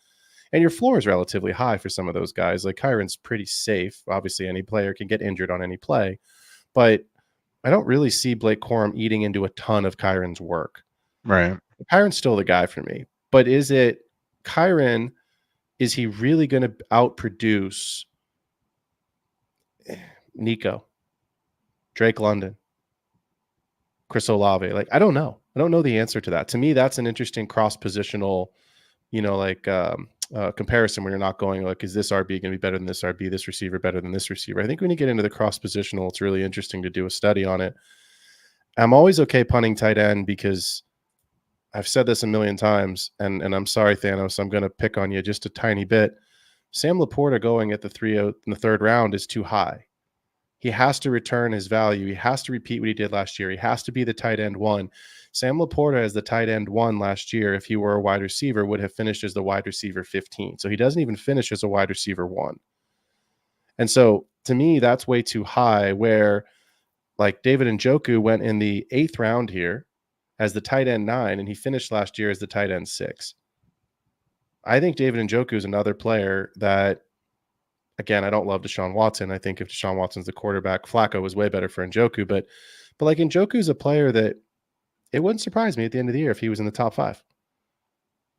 And your floor is relatively high for some of those guys. Like Kyron's pretty safe. Obviously, any player can get injured on any play. But I don't really see Blake Corum eating into a ton of Kyron's work. Right. Kyron's still the guy for me. But is he really going to outproduce Nico, Drake London, Chris Olave? Like, I don't know. I don't know the answer to that. To me, that's an interesting cross-positional, comparison where you're not going like, is this RB going to be better than this RB, this receiver better than this receiver? I think when you get into the cross-positional, it's really interesting to do a study on it. I'm always okay punting tight end because I've said this a million times, and I'm sorry, Thanos, I'm going to pick on you just a tiny bit. Sam Laporta going at the 3-0 in the third round is too high. He has to return his value. He has to repeat what he did last year. He has to be the tight end 1. Sam Laporta as the tight end 1 last year, if he were a wide receiver, would have finished as the wide receiver 15. So he doesn't even finish as a wide receiver 1. And so to me, that's way too high, where like David Njoku went in the 8th round here as the tight end 9, and he finished last year as the tight end 6. I think David Njoku is another player that, again, I don't love Deshaun Watson. I think if Deshaun Watson's the quarterback, Flacco was way better for Njoku. But like Njoku is a player that it wouldn't surprise me at the end of the year if he was in the top 5.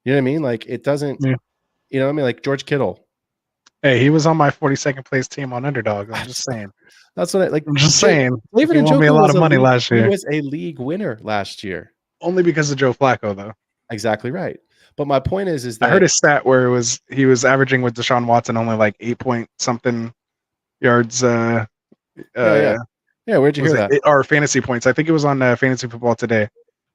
You know what I mean? Like it doesn't, you know what I mean? Like George Kittle. Hey, he was on my 42nd place team on Underdog. I'm just saying. That's what I'm just saying. David He won me a lot of money last year. He was a league winner last year. Only because of Joe Flacco, though. Exactly right. But my point is that I heard a stat where he was averaging with Deshaun Watson only like 8-point-something yards. Yeah, where'd you hear that? Or fantasy points. I think it was on Fantasy Football Today.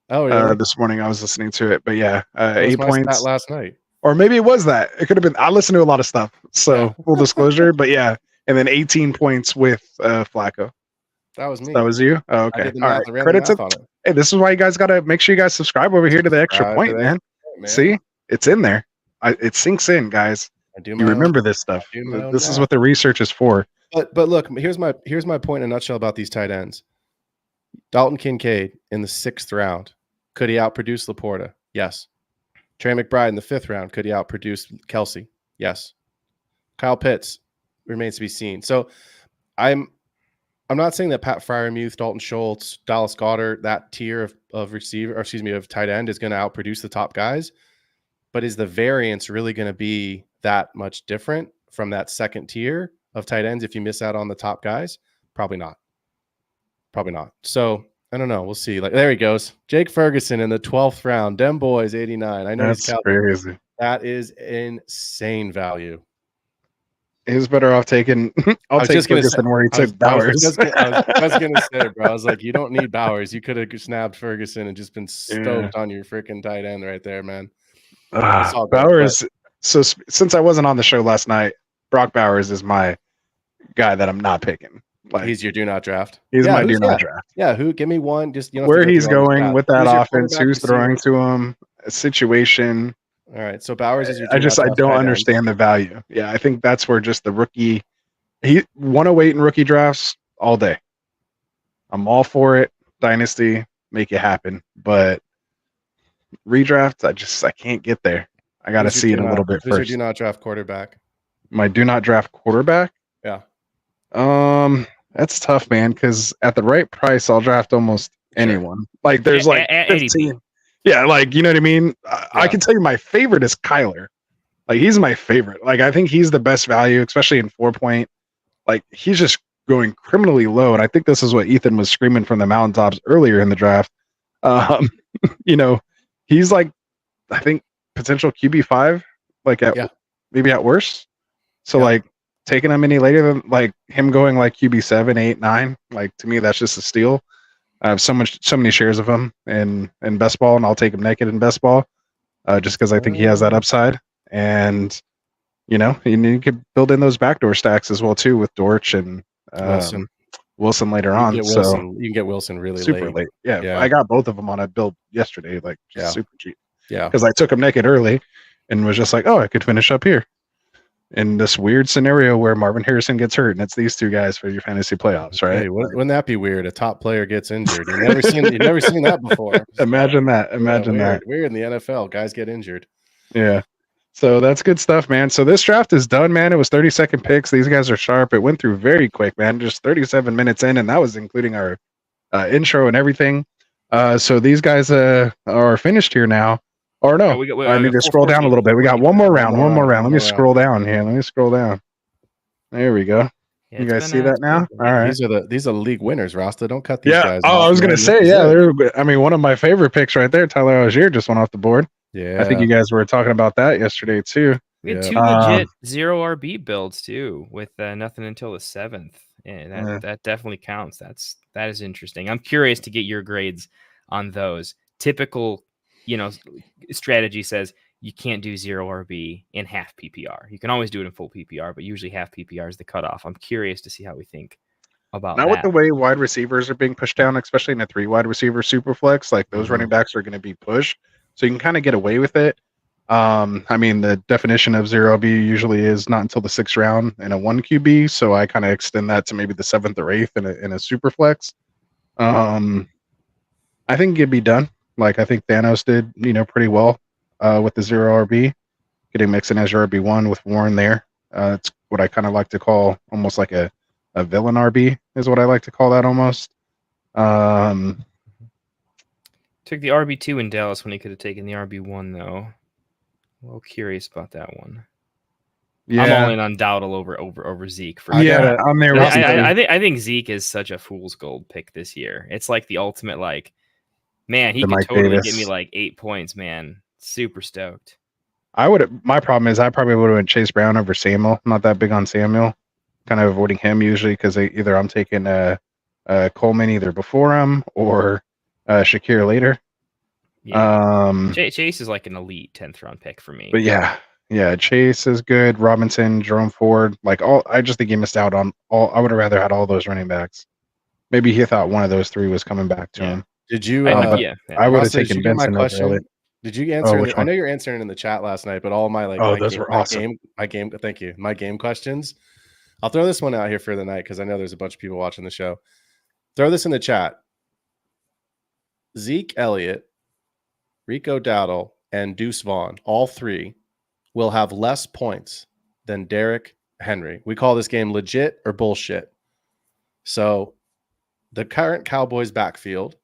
Oh, yeah. This morning I was listening to it, but yeah, that 8 points stat last night. Or maybe it was that. It could have been. I listen to a lot of stuff, so full disclosure. But yeah, and then 18 points with Flacco. That was me. That was you. Oh, okay. All right. Credit to. Hey, this is why you guys gotta make sure you guys subscribe over here to the extra point, man. See, it's in there. It sinks in, guys. You remember this stuff. This is what the research is for. But look, here's my point in a nutshell about these tight ends. Dalton Kincaid in the 6th round. Could he outproduce Laporta? Yes. Trey McBride in the 5th round. Could he outproduce Kelsey? Yes. Kyle Pitts remains to be seen. So I'm not saying that Pat Freiermuth, Dalton Schultz, Dallas Goedert, that tier of receiver, or excuse me, of tight end is going to outproduce the top guys. But is the variance really going to be that much different from that second tier of tight ends if you miss out on the top guys? Probably not. So I don't know. We'll see. Like, there he goes. Jake Ferguson in the 12th round. Dem Boys 89. I know that's crazy. That is insane value. He was better off taking. I'll take Ferguson where he took Bowers. I was gonna say, bro. I was like, you don't need Bowers. You could have snapped Ferguson and just been stoked on your freaking tight end right there, man. Bowers. So since I wasn't on the show last night, Brock Bowers is my guy that I'm not picking. Like, he's your do not draft. He's my do not draft. Yeah, who? Give me one. Just where he's going with that offense, who's throwing to him, a situation. All right, so Bowers is your. I don't understand the value. Yeah, I think that's where just the rookie. He 108 in rookie drafts all day. I'm all for it. Dynasty, make it happen. But redraft, I can't get there. I got to see it a little bit first. Who's your do not draft quarterback? My do not draft quarterback? Yeah. That's tough, man, because at the right price, I'll draft almost anyone. Like, there's like 15. Yeah, like, you know what I mean? I can tell you my favorite is Kyler. Like, he's my favorite. Like, I think he's the best value, especially in 4-point. Like, he's just going criminally low, and I think this is what Ethan was screaming from the mountaintops earlier in the draft. You know, he's like, I think, potential QB5, like maybe at worst. So like taking him any later than like him going like QB7, 8, 9, like to me that's just a steal. I have so many shares of him in best ball, and I'll take him naked in best ball, just because I think he has that upside. And you know, you could build in those backdoor stacks as well too with Dortch and Wilson later on. You can get Wilson really super late. Yeah, I got both of them on a build yesterday, like just super cheap. Yeah, because I took him naked early and was just like, oh, I could finish up here in this weird scenario where Marvin Harrison gets hurt and it's these two guys for your fantasy playoffs, right? Hey, wouldn't that be weird? A top player gets injured. You've never seen that before. Imagine that. Weird in the NFL. Guys get injured. Yeah. So that's good stuff, man. So this draft is done, man. It was 30-second picks. These guys are sharp. It went through very quick, man. Just 37 minutes in, and that was including our intro and everything. So these guys are finished here now. Or no, I need to scroll down a little bit. We got one more round. Let me scroll down here. There we go. You guys see that now? All right. These are the league winners, Rasta. Don't cut these guys. Oh, I was gonna say, one of my favorite picks right there, Tyler Algier, just went off the board. Yeah, I think you guys were talking about that yesterday too. We had two legit 0 RB builds too, with nothing until the 7th, and that definitely counts. That is interesting. I'm curious to get your grades on those. Typical, strategy says you can't do 0 RB in half PPR. You can always do it in full PPR, but usually half PPR is the cutoff. I'm curious to see how we think about that. With the way wide receivers are being pushed down, especially in a 3 wide receiver Superflex, like those running backs are going to be pushed. So you can kind of get away with it. I mean, the definition of 0 RB usually is not until the 6th round in a 1 QB. So I kind of extend that to maybe the 7th or 8th in a Superflex. I think it'd be done. Like, I think Thanos did, pretty well with the 0 RB, getting Mixon as your RB1 with Warren there. It's what I kind of like to call almost like a villain RB is what I like to call that almost. Took the RB2 in Dallas when he could have taken the RB1, though. A little curious about that one. Yeah. I'm all in on Dowdle over Zeke. I'm there with I think Zeke is such a fool's gold pick this year. It's like the ultimate, like, man, he could totally give me like 8 points, man. Super stoked. My problem is I probably would have went Chase Brown over Samuel. I'm not that big on Samuel. Kind of avoiding him usually because either I'm taking Coleman either before him or Shakir later. Yeah. Chase is like an elite 10th round pick for me. But yeah, Chase is good. Robinson, Jerome Ford, I just think he missed out on all. I would have rather had all those running backs. Maybe he thought one of those 3 was coming back to him. Did you? I would have taken Benson over Elliott. Did you answer? which I one? know you're answering in the chat last night, but all my those were awesome. Thank you. My game questions. I'll throw this one out here for the night because I know there's a bunch of people watching the show. Throw this in the chat. Zeke Elliott, Rico Dowdle, and Deuce Vaughn, all three, will have less points than Derrick Henry. We call this game legit or bullshit. So the current Cowboys backfield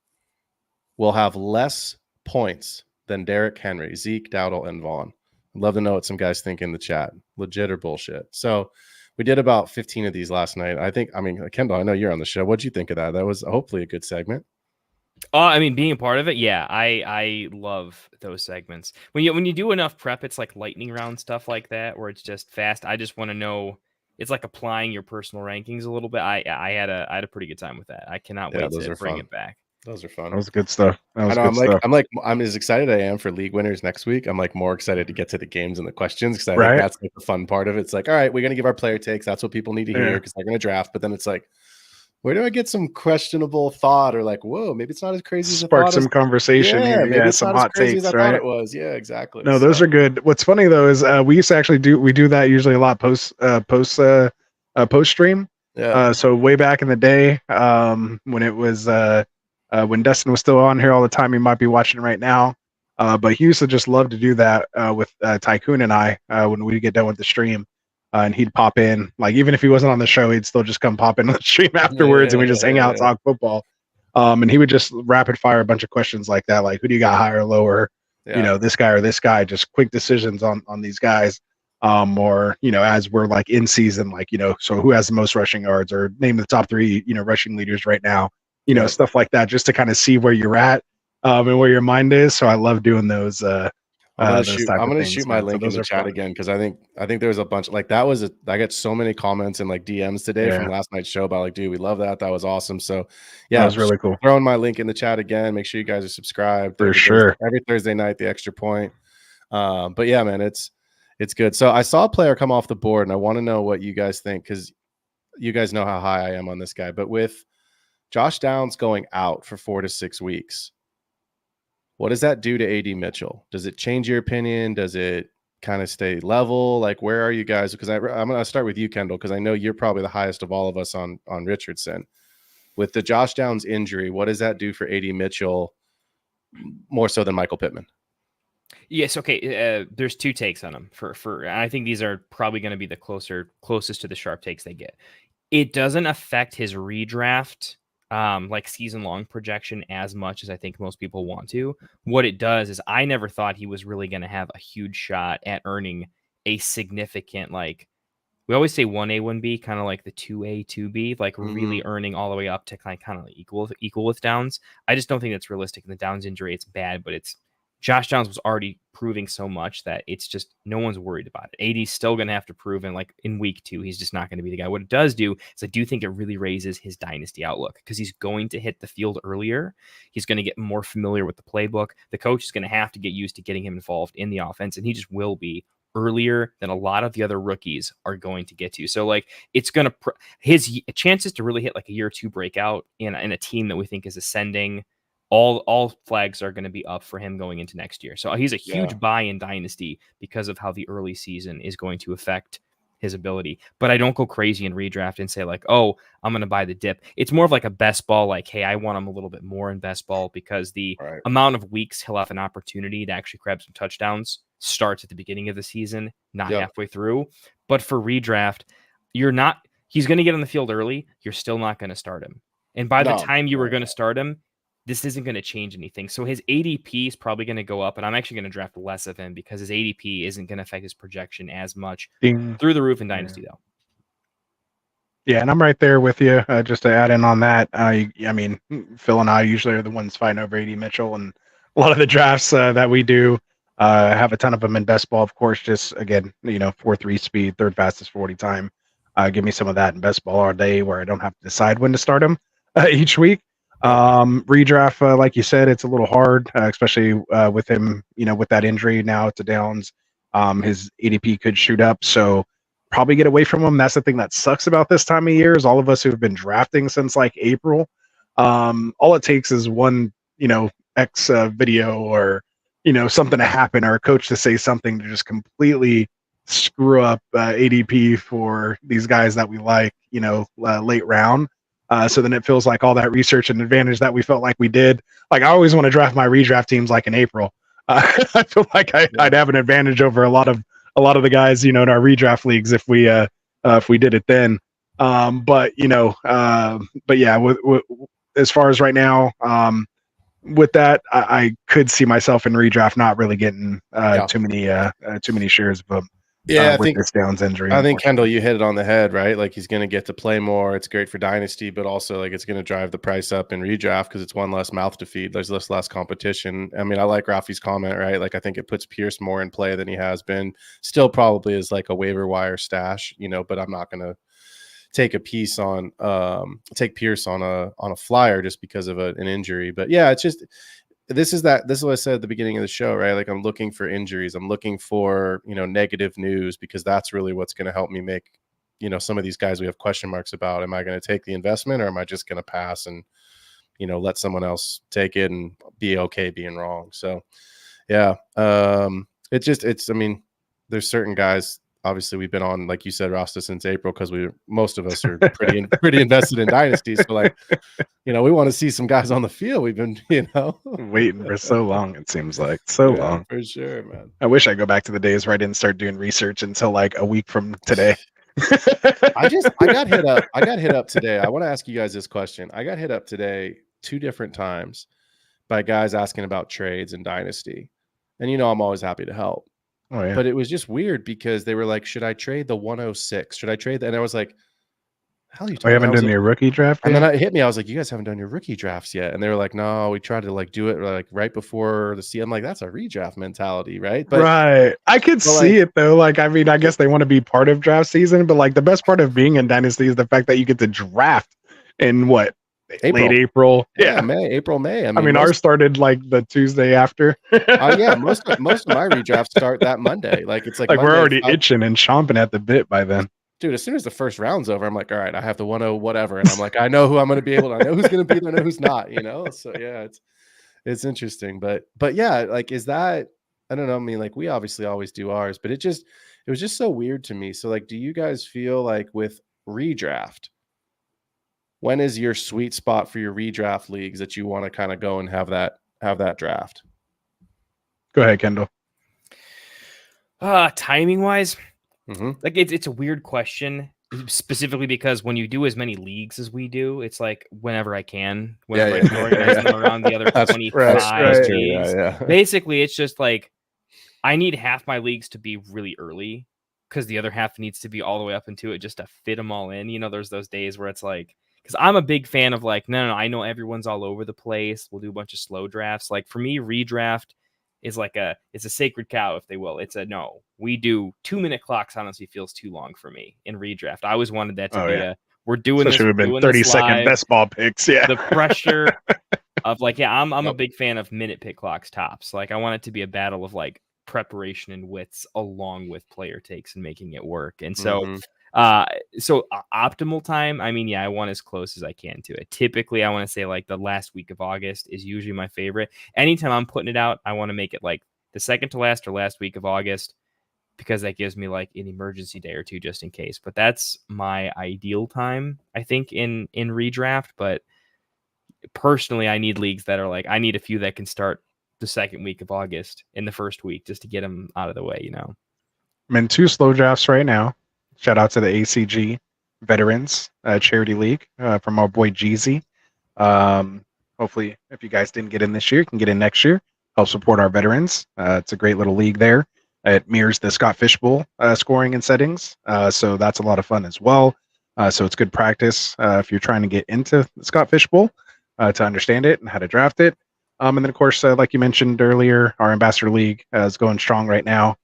will have less points than Derrick Henry, Zeke, Dowdle, and Vaughn. I'd love to know what some guys think in the chat. Legit or bullshit. So we did about 15 of these last night. Kendall, I know you're on the show. What'd you think of that? That was hopefully a good segment. I mean, being a part of it, yeah, I love those segments. When you do enough prep, it's like lightning round stuff like that, where it's just fast. I just want to know. It's like applying your personal rankings a little bit. I had a pretty good time with that. I cannot wait to bring it back. Those are fun. That was good stuff. I'm as excited as I am for league winners next week. I'm like more excited to get to the games and the questions because I think that's like the fun part of it. It's like, all right, we're gonna give our player takes. That's what people need to hear because they're gonna draft. But then it's like, where do I get some questionable thought or like, whoa, maybe it's not as crazy as spark some conversation. Maybe it's some not hot as crazy takes, as I right? thought it was. Yeah, exactly. No, those are good. What's funny though is we used to actually do that usually a lot post stream. Yeah. So way back in the day, when it was when Dustin was still on here all the time, he might be watching right now. But he used to just love to do that with Tycoon and I when we get done with the stream. And he'd pop in, like even if he wasn't on the show, he'd still just come pop in on the stream afterwards, and we just hang out, talk football. And he would just rapid fire a bunch of questions like that, like who do you got higher or lower? You know, this guy or this guy, just quick decisions on these guys. Or as we're like in season, like so who has the most rushing yards, or name the top 3 rushing leaders right now. Stuff like that, just to kind of see where you're at and where your mind is. So I love doing those. I'm gonna shoot my link in the chat again because I think there was a bunch like that was I got so many comments and like DMs today from last night's show about like, dude, we love that was awesome. So yeah, that was really cool. Throwing my link in the chat again. Make sure you guys are subscribed for sure. Every Thursday night, the extra point. But yeah, man, it's good. So I saw a player come off the board, and I want to know what you guys think because you guys know how high I am on this guy. But with Josh Downs going out for 4 to 6 weeks, what does that do to AD Mitchell? Does it change your opinion? Does it kind of stay level? Like, where are you guys? Because I'm going to start with you, Kendall, because I know you're probably the highest of all of us on Richardson. With the Josh Downs injury, what does that do for AD Mitchell more so than Michael Pittman? Yes. Okay. There's 2 takes on them for I think these are probably going to be the closest to the sharp takes they get. It doesn't affect his redraft like season long projection as much as I think most people want to. What it does is I never thought he was really going to have a huge shot at earning a significant, like we always say 1A, 1B, kind of like the 2A, 2B, like really earning all the way up to kind of equal with Downs. I just don't think that's realistic. In the Downs injury, it's bad, but it's Josh Downs was already proving so much that it's just no one's worried about it. AD's still going to have to prove, and like in week 2, he's just not going to be the guy. What it does do is I do think it really raises his dynasty outlook because he's going to hit the field earlier. He's going to get more familiar with the playbook. The coach is going to have to get used to getting him involved in the offense, and he just will be earlier than a lot of the other rookies are going to get to. So like it's going to his chances to really hit like a year or 2 breakout in a team that we think is ascending. All flags are going to be up for him going into next year. So he's a huge buy in dynasty because of how the early season is going to affect his ability. But I don't go crazy in redraft and say like, oh, I'm going to buy the dip. It's more of like a best ball. Like, hey, I want him a little bit more in best ball because the amount of weeks he'll have an opportunity to actually grab some touchdowns starts at the beginning of the season, not halfway through. But for redraft, he's going to get on the field early. You're still not going to start him. And by the time you were going to start him, this isn't going to change anything. So his ADP is probably going to go up, and I'm actually going to draft less of him because his ADP isn't going to affect his projection as much through the roof in Dynasty, though. Yeah, and I'm right there with you. Just to add in on that, I mean, Phil and I usually are the ones fighting over AD Mitchell, and a lot of the drafts that we do have a ton of them in best ball. Of course, just again, 4.3 speed, third fastest 40 time. Give me some of that in best ball all day, where I don't have to decide when to start him each week. Redraft, like you said, it's a little hard, especially with him, with that injury now to Downs. His ADP could shoot up, so probably get away from him. That's the thing that sucks about this time of year is all of us who've been drafting since like April. All it takes is one, X video or something to happen or a coach to say something to just completely screw up ADP for these guys that we like, late round. So then it feels like all that research and advantage that we felt like we did. Like I always want to draft my redraft teams like in April. I feel like I'd have an advantage over a lot of the guys, in our redraft leagues if we did it then. But yeah, as far as right now, with that, I could see myself in redraft not really getting too many shares of them. Yeah, I with think this Downs injury. I think Kendall, you hit it on the head, right? Like he's going to get to play more. It's great for dynasty, but also like it's going to drive the price up in redraft because it's one less mouth to feed. There's less competition. I mean, I like Rafi's comment, right? Like I think it puts Pierce more in play than he has been. Still probably is like a waiver wire stash, but I'm not going to take Pierce on a flyer just because of an injury. But yeah, it's just. This is what I said at the beginning of the show, right? Like I'm looking for injuries. I'm looking for, negative news because that's really what's going to help me make, some of these guys we have question marks about. Am I going to take the investment or am I just going to pass and, let someone else take it and be okay being wrong? So, yeah, I mean, there's certain guys. Obviously, we've been on, like you said, Rasta since April because most of us are pretty invested in dynasties. So, like, we want to see some guys on the field. We've been, waiting for so long. It seems like so long for sure, man. I wish I go back to the days where I didn't start doing research until like a week from today. I got hit up. I got hit up today. I want to ask you guys this question. I got hit up today 2 different times by guys asking about trades and dynasty, and I'm always happy to help. Oh, yeah. But it was just weird because they were like, should I trade the 106? Should I trade that? And I was like, hell, you haven't done your rookie draft yet? And then it hit me. I was like, you guys haven't done your rookie drafts yet. And they were like, no, we tried to like do it like right before the season. I'm like, that's a redraft mentality, right? But right. I could see it though. Like, I mean, I guess they want to be part of draft season, but like the best part of being in Dynasty is the fact that you get to draft in what? Late April. Yeah. April, May. I mean ours started like the Tuesday after. Yeah, most of my redrafts start that Monday. Like it's like Monday, we're already itching and chomping at the bit by then. Dude, as soon as the first round's over, I'm like, all right, I have the 1-0 whatever. And I'm like, I know who I'm going to be able to, I know who's going to be there, I know who's not, So yeah, it's interesting. But yeah, like, is that, I don't know. I mean, like we obviously always do ours, but it was just so weird to me. So like, do you guys feel like with redraft, when is your sweet spot for your redraft leagues that you want to kind of go and have that draft? Go ahead, Kendall. Timing wise, like it's a weird question, specifically because when you do as many leagues as we do, it's like whenever I can, I can organize them around the other 25 days. Yeah. Basically, it's just like I need half my leagues to be really early because the other half needs to be all the way up into it just to fit them all in. There's those days where it's like, because I'm a big fan of like, no, I know everyone's all over the place. We'll do a bunch of slow drafts. Like for me, redraft is like it's a sacred cow, if they will. It's a no. We do 2-minute clocks. Honestly, feels too long for me in redraft. I always wanted that to be we're doing especially this. We've been 30-second best ball picks. Yeah, the pressure of like, I'm a big fan of minute pick clocks tops. Like I want it to be a battle of like preparation and wits along with player takes and making it work. And so. Optimal time, I mean, I want as close as I can to it. Typically, I want to say like the last week of August is usually my favorite. Anytime I'm putting it out, I want to make it like the second to last or last week of August because that gives me like an emergency day or two just in case. But that's my ideal time, I think, in redraft. But personally, I need leagues that are like, I need a few that can start the second week of August in the first week just to get them out of the way, I'm in 2 slow drafts right now. Shout out to the ACG Veterans Charity League from our boy Jeezy. Hopefully, if you guys didn't get in this year, you can get in next year. Help support our veterans. It's a great little league there. It mirrors the Scott Fishbowl scoring and settings. So that's a lot of fun as well. So it's good practice if you're trying to get into the Scott Fishbowl to understand it and how to draft it. And then, of course, like you mentioned earlier, our Ambassador League is going strong right now.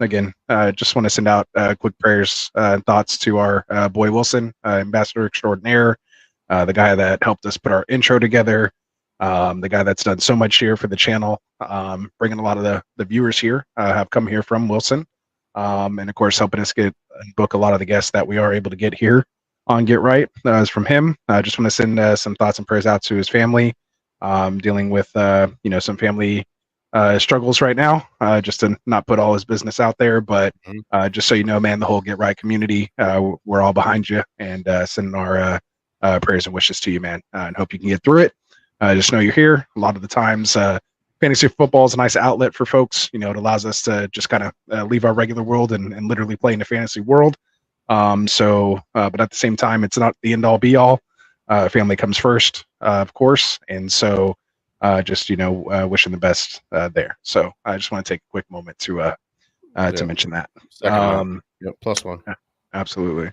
Again, just want to send out quick prayers and thoughts to our boy Wilson, Ambassador Extraordinaire, the guy that helped us put our intro together, the guy that's done so much here for the channel, bringing a lot of the viewers here have come here from Wilson, and of course helping us get and book a lot of the guests that we are able to get here on Get Right is from him. I just want to send some thoughts and prayers out to his family, dealing with some family struggles right now, just to not put all his business out there. But just so you know, man, the whole Get Right community, we're all behind you and sending our prayers and wishes to you, man, and hope you can get through it. Just know you're here. A lot of the times, fantasy football is a nice outlet for folks. You know, it allows us to just kind of leave our regular world and literally play in the fantasy world. But at the same time, it's not the end all be all. Family comes first, of course. And so just, wishing the best there. So I just want to take a quick moment to mention that. Plus one. Absolutely.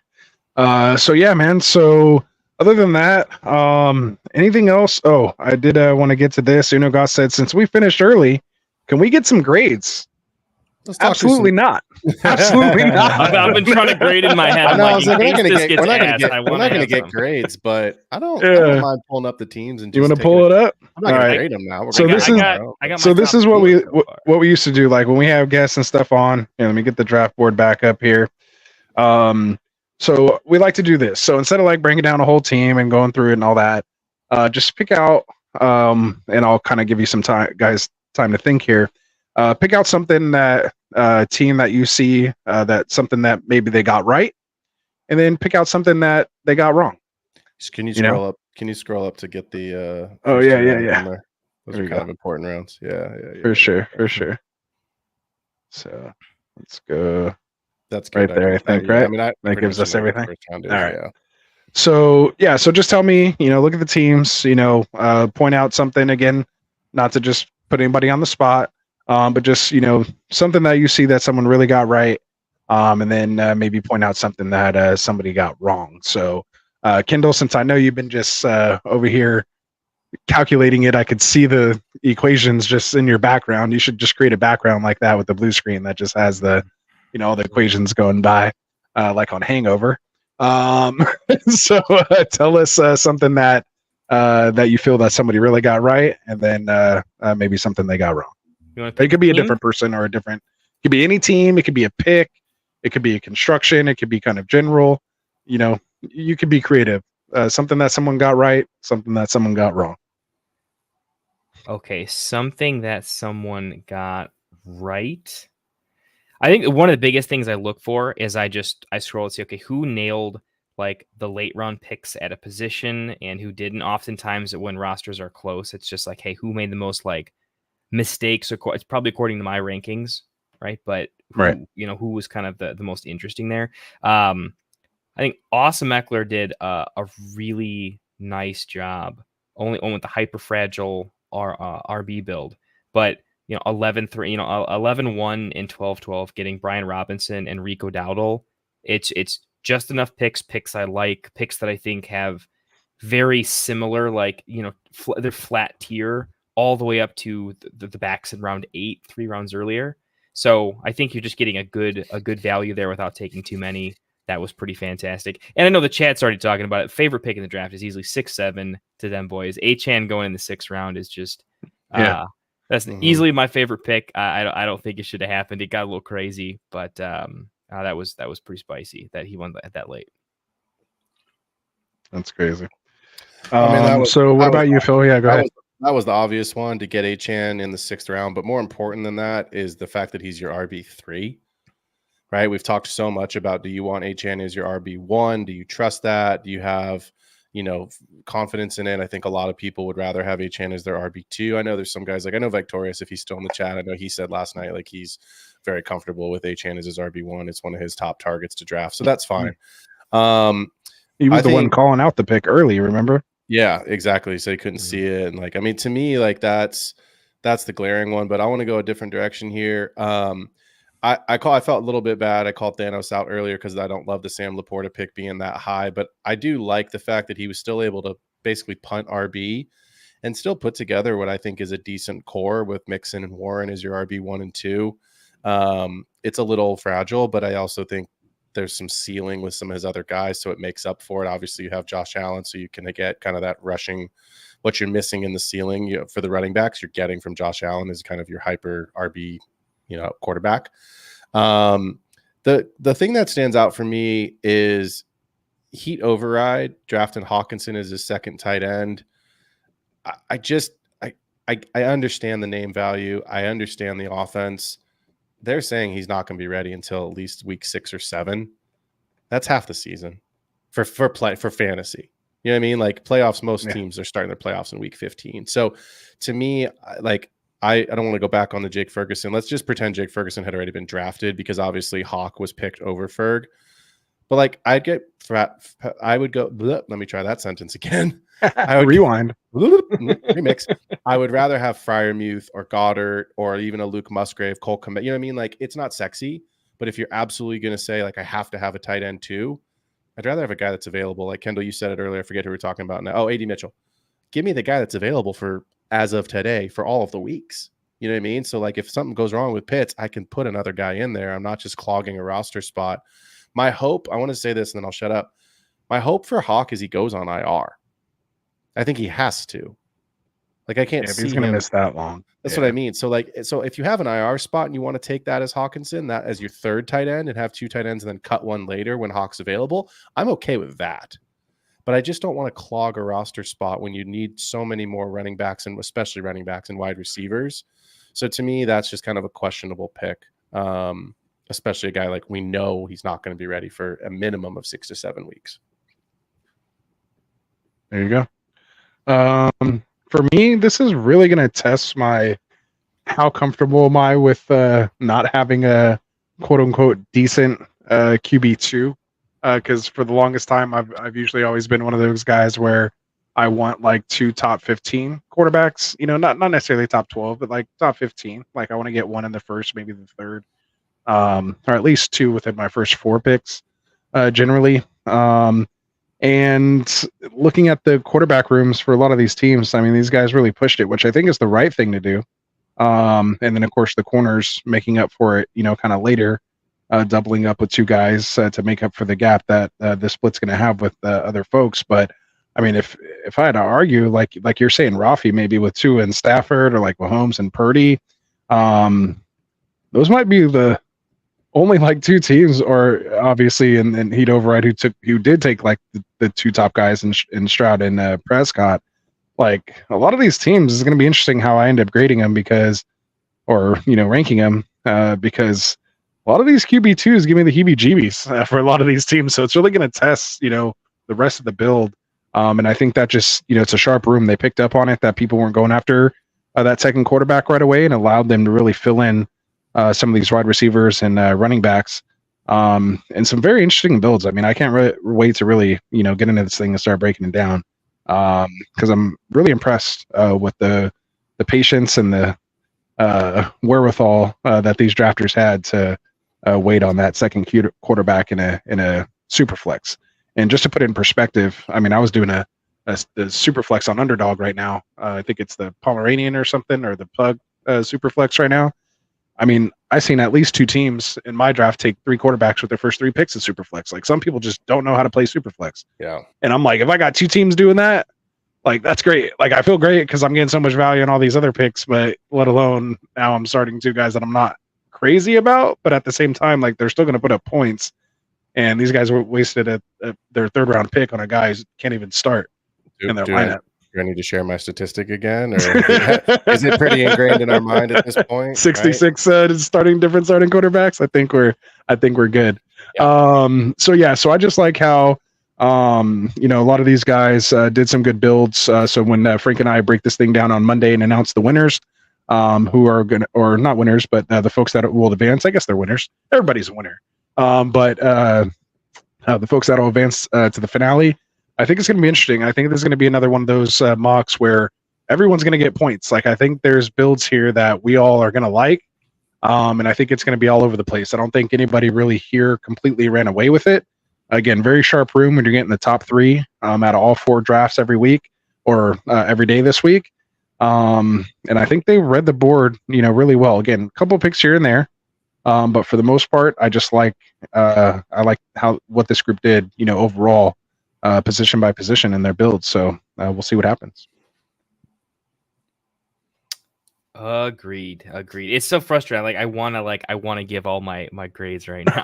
So yeah, man. So other than that, anything else? Oh, I did want to get to this. Goss said, since we finished early, can we get some grades? Absolutely not. Absolutely not. I've been trying to grade in my head. I was like, we're not going to get grades, but I don't mind pulling up the teams and. You want to pull it up? I'm not going to grade them now. So this is what we used to do. Like when we have guests and stuff on. Let me get the draft board back up here. So we like to do this. So instead of like breaking down a whole team and going through it and all that, just pick out, and I'll kind of give you some time to think here. Pick out something that team that you see that something that maybe they got right, and then pick out something that they got wrong. Can you scroll up? Can you scroll up to get the? Oh yeah. Those are kind of important rounds. Yeah. For sure. So let's go. That's good. Right there, I think. Right. I mean, that gives us everything. All right. Yeah. So just tell me. Look at the teams. Point out something again, not to just put anybody on the spot. But just, something that you see that someone really got right. And then maybe point out something that somebody got wrong. So, Kendall, since I know you've been just over here calculating it, I could see the equations just in your background. You should just create a background like that with the blue screen that just has the, all the equations going by, like on Hangover. So tell us something that you feel that somebody really got right, and then maybe something they got wrong. It could be a different person or it could be any team. It could be a pick. It could be a construction. It could be kind of general. You could be creative. Something that someone got right, something that someone got wrong. Okay, something that someone got right. I think one of the biggest things I look for is I scroll and see, okay, who nailed like the late round picks at a position and who didn't. Oftentimes when rosters are close, it's just like, hey, who made the most like mistakes? It's probably according to my rankings, right? But who was kind of the most interesting there. I think Awesome Eckler did a really nice job. Only with the hyper fragile RB build, but 11-3, 11-1 and 12-12, getting Brian Robinson and Rico Dowdle. It's just enough picks I like, picks that I think have very similar, like they're flat tier all the way up to the backs in round 8, 3 rounds earlier. So I think you're just getting a good value there without taking too many. That was pretty fantastic. And I know the chat's already talking about it. Favorite pick in the draft is easily 6-7 to them boys. Achane going in the 6th round is just that's easily my favorite pick. I don't think it should have happened. It got a little crazy, but that was pretty spicy that he won at that late. That's crazy. So what about you, Phil? Yeah, go ahead. That was the obvious one, to get Achane in the 6th round. But more important than that is the fact that he's your RB3, right? We've talked so much about, do you want Achane as your RB1? Do you trust that? Do you have, confidence in it? I think a lot of people would rather have Achane as their RB2. I know there's some guys, like I know Victorious, if he's still in the chat, I know he said last night, like he's very comfortable with Achane as his RB1. It's one of his top targets to draft. So that's fine. He was the one calling out the pick early, remember? Yeah, exactly. So he couldn't see it. And to me, that's the glaring one, but I want to go a different direction here. I felt a little bit bad. I called Thanos out earlier because I don't love the Sam Laporta pick being that high, but I do like the fact that he was still able to basically punt RB and still put together what I think is a decent core with Mixon and Warren as your RB1 and 2. It's a little fragile, but I also think there's some ceiling with some of his other guys, so it makes up for it. Obviously, you have Josh Allen, so you can get kind of that rushing. What you're missing in the ceiling, for the running backs, you're getting from Josh Allen is kind of your hyper RB, quarterback. The thing that stands out for me is Heat Override drafting Hawkinson as his second tight end. I understand the name value. I understand the offense. They're saying he's not going to be ready until at least week 6 or 7. That's half the season for fantasy. You know what I mean? Like playoffs, most teams are starting their playoffs in week 15. So to me, like I don't want to go back on the Jake Ferguson. Let's just pretend Jake Ferguson had already been drafted because obviously Hawk was picked over Ferg. But like I would go. Let me try that sentence again. I would rewind. Remix. I would rather have Freiermuth or Goddard or even a Luke Musgrave, Cole Kmet. You know what I mean? Like it's not sexy, but if you're absolutely going to say like I have to have a tight end too, I'd rather have a guy that's available. Like Kendall, you said it earlier. I forget who we're talking about now. Oh, AD Mitchell. Give me the guy that's available for as of today for all of the weeks. You know what I mean? So like if something goes wrong with Pitts, I can put another guy in there. I'm not just clogging a roster spot. My hope, I want to say this and then I'll shut up. My hope for Hawk is he goes on IR. I think he has to. Like I can't see he's going to him miss that long. That's what I mean. So if you have an IR spot and you want to take that as Hawkinson, that as your third tight end and have 2 tight ends and then cut one later when Hawk's available, I'm okay with that. But I just don't want to clog a roster spot when you need so many more running backs and especially running backs and wide receivers. So to me, that's just kind of a questionable pick. Especially a guy like we know he's not going to be ready for a minimum of 6 to 7 weeks. There you go. For me, this is really going to test how comfortable am I with not having a quote unquote decent QB2. Because for the longest time, I've usually always been one of those guys where I want like 2 top 15 quarterbacks. You know, not necessarily top 12, but like top 15. Like I want to get one in the first, maybe the third. Or at least 2 within my first 4 picks, generally. And looking at the quarterback rooms for a lot of these teams, I mean, these guys really pushed it, which I think is the right thing to do. And then, of course, the corners making up for it, you know, kind of later, doubling up with 2 guys to make up for the gap that the split's going to have with other folks. But I mean, if I had to argue, like you're saying, Rafi maybe with 2 and Stafford or like Mahomes and Purdy, those might be the only like 2 teams, or obviously, and he'd override who did take like the 2 top guys in Stroud and Prescott. Like a lot of these teams is going to be interesting how I end up grading them ranking them because a lot of these QB2s give me the heebie-jeebies for a lot of these teams. So it's really going to test, you know, the rest of the build. And I think that just, you know, it's a sharp room. They picked up on it that people weren't going after that second quarterback right away and allowed them to really fill in some of these wide receivers and running backs, and some very interesting builds. I mean, I can't wait to really, you know, get into this thing and start breaking it down, because I'm really impressed with the patience and the wherewithal that these drafters had to wait on that second quarterback in a super flex. And just to put it in perspective, I mean, I was doing the super flex on Underdog right now. I think it's the Pomeranian or something, or the Pug super flex right now. I mean, I've seen at least 2 teams in my draft take 3 quarterbacks with their first 3 picks in Superflex. Like some people just don't know how to play Superflex. Yeah. And I'm like, if I got 2 teams doing that, like that's great. Like I feel great because I'm getting so much value on all these other picks, but let alone now I'm starting 2 guys that I'm not crazy about, but at the same time, like they're still going to put up points. And these guys were wasted their 3rd round pick on a guy who can't even start in their lineup. Do I need to share my statistic again, or is it pretty ingrained in our mind at this point? 66 right? Starting quarterbacks. I think we're good. Yeah. So I just like how you know, a lot of these guys did some good builds. So when Frank and I break this thing down on Monday and announce the winners, who are gonna, or not winners, but the folks that will advance, I guess they're winners. Everybody's a winner. But the folks that will advance to the finale, I think it's going to be interesting. I think there's going to be another one of those mocks where everyone's going to get points. Like I think there's builds here that we all are going to like, and I think it's going to be all over the place. I don't think anybody really here completely ran away with it. Again, very sharp room when you're getting the top 3 out of all 4 drafts every week or every day this week. And I think they read the board, you know, really well. Again, a couple picks here and there, but for the most part, I just like what this group did, you know, overall. Position by position in their builds. So we'll see what happens. Agreed. It's so frustrating. I want to give all my grades right now.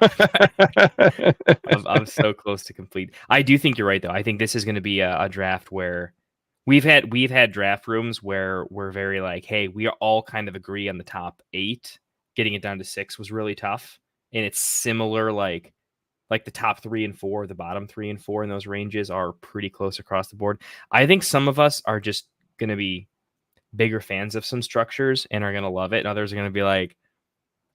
I'm so close to complete. I do think you're right though. I think this is going to be a draft where We've had draft rooms where we're very like, hey, we all kind of agree on the top 8. Getting it down to 6 was really tough, and it's similar like the top 3 and 4, the bottom 3 and 4 in those ranges are pretty close across the board. I think some of us are just going to be bigger fans of some structures and are going to love it, and others are going to be like,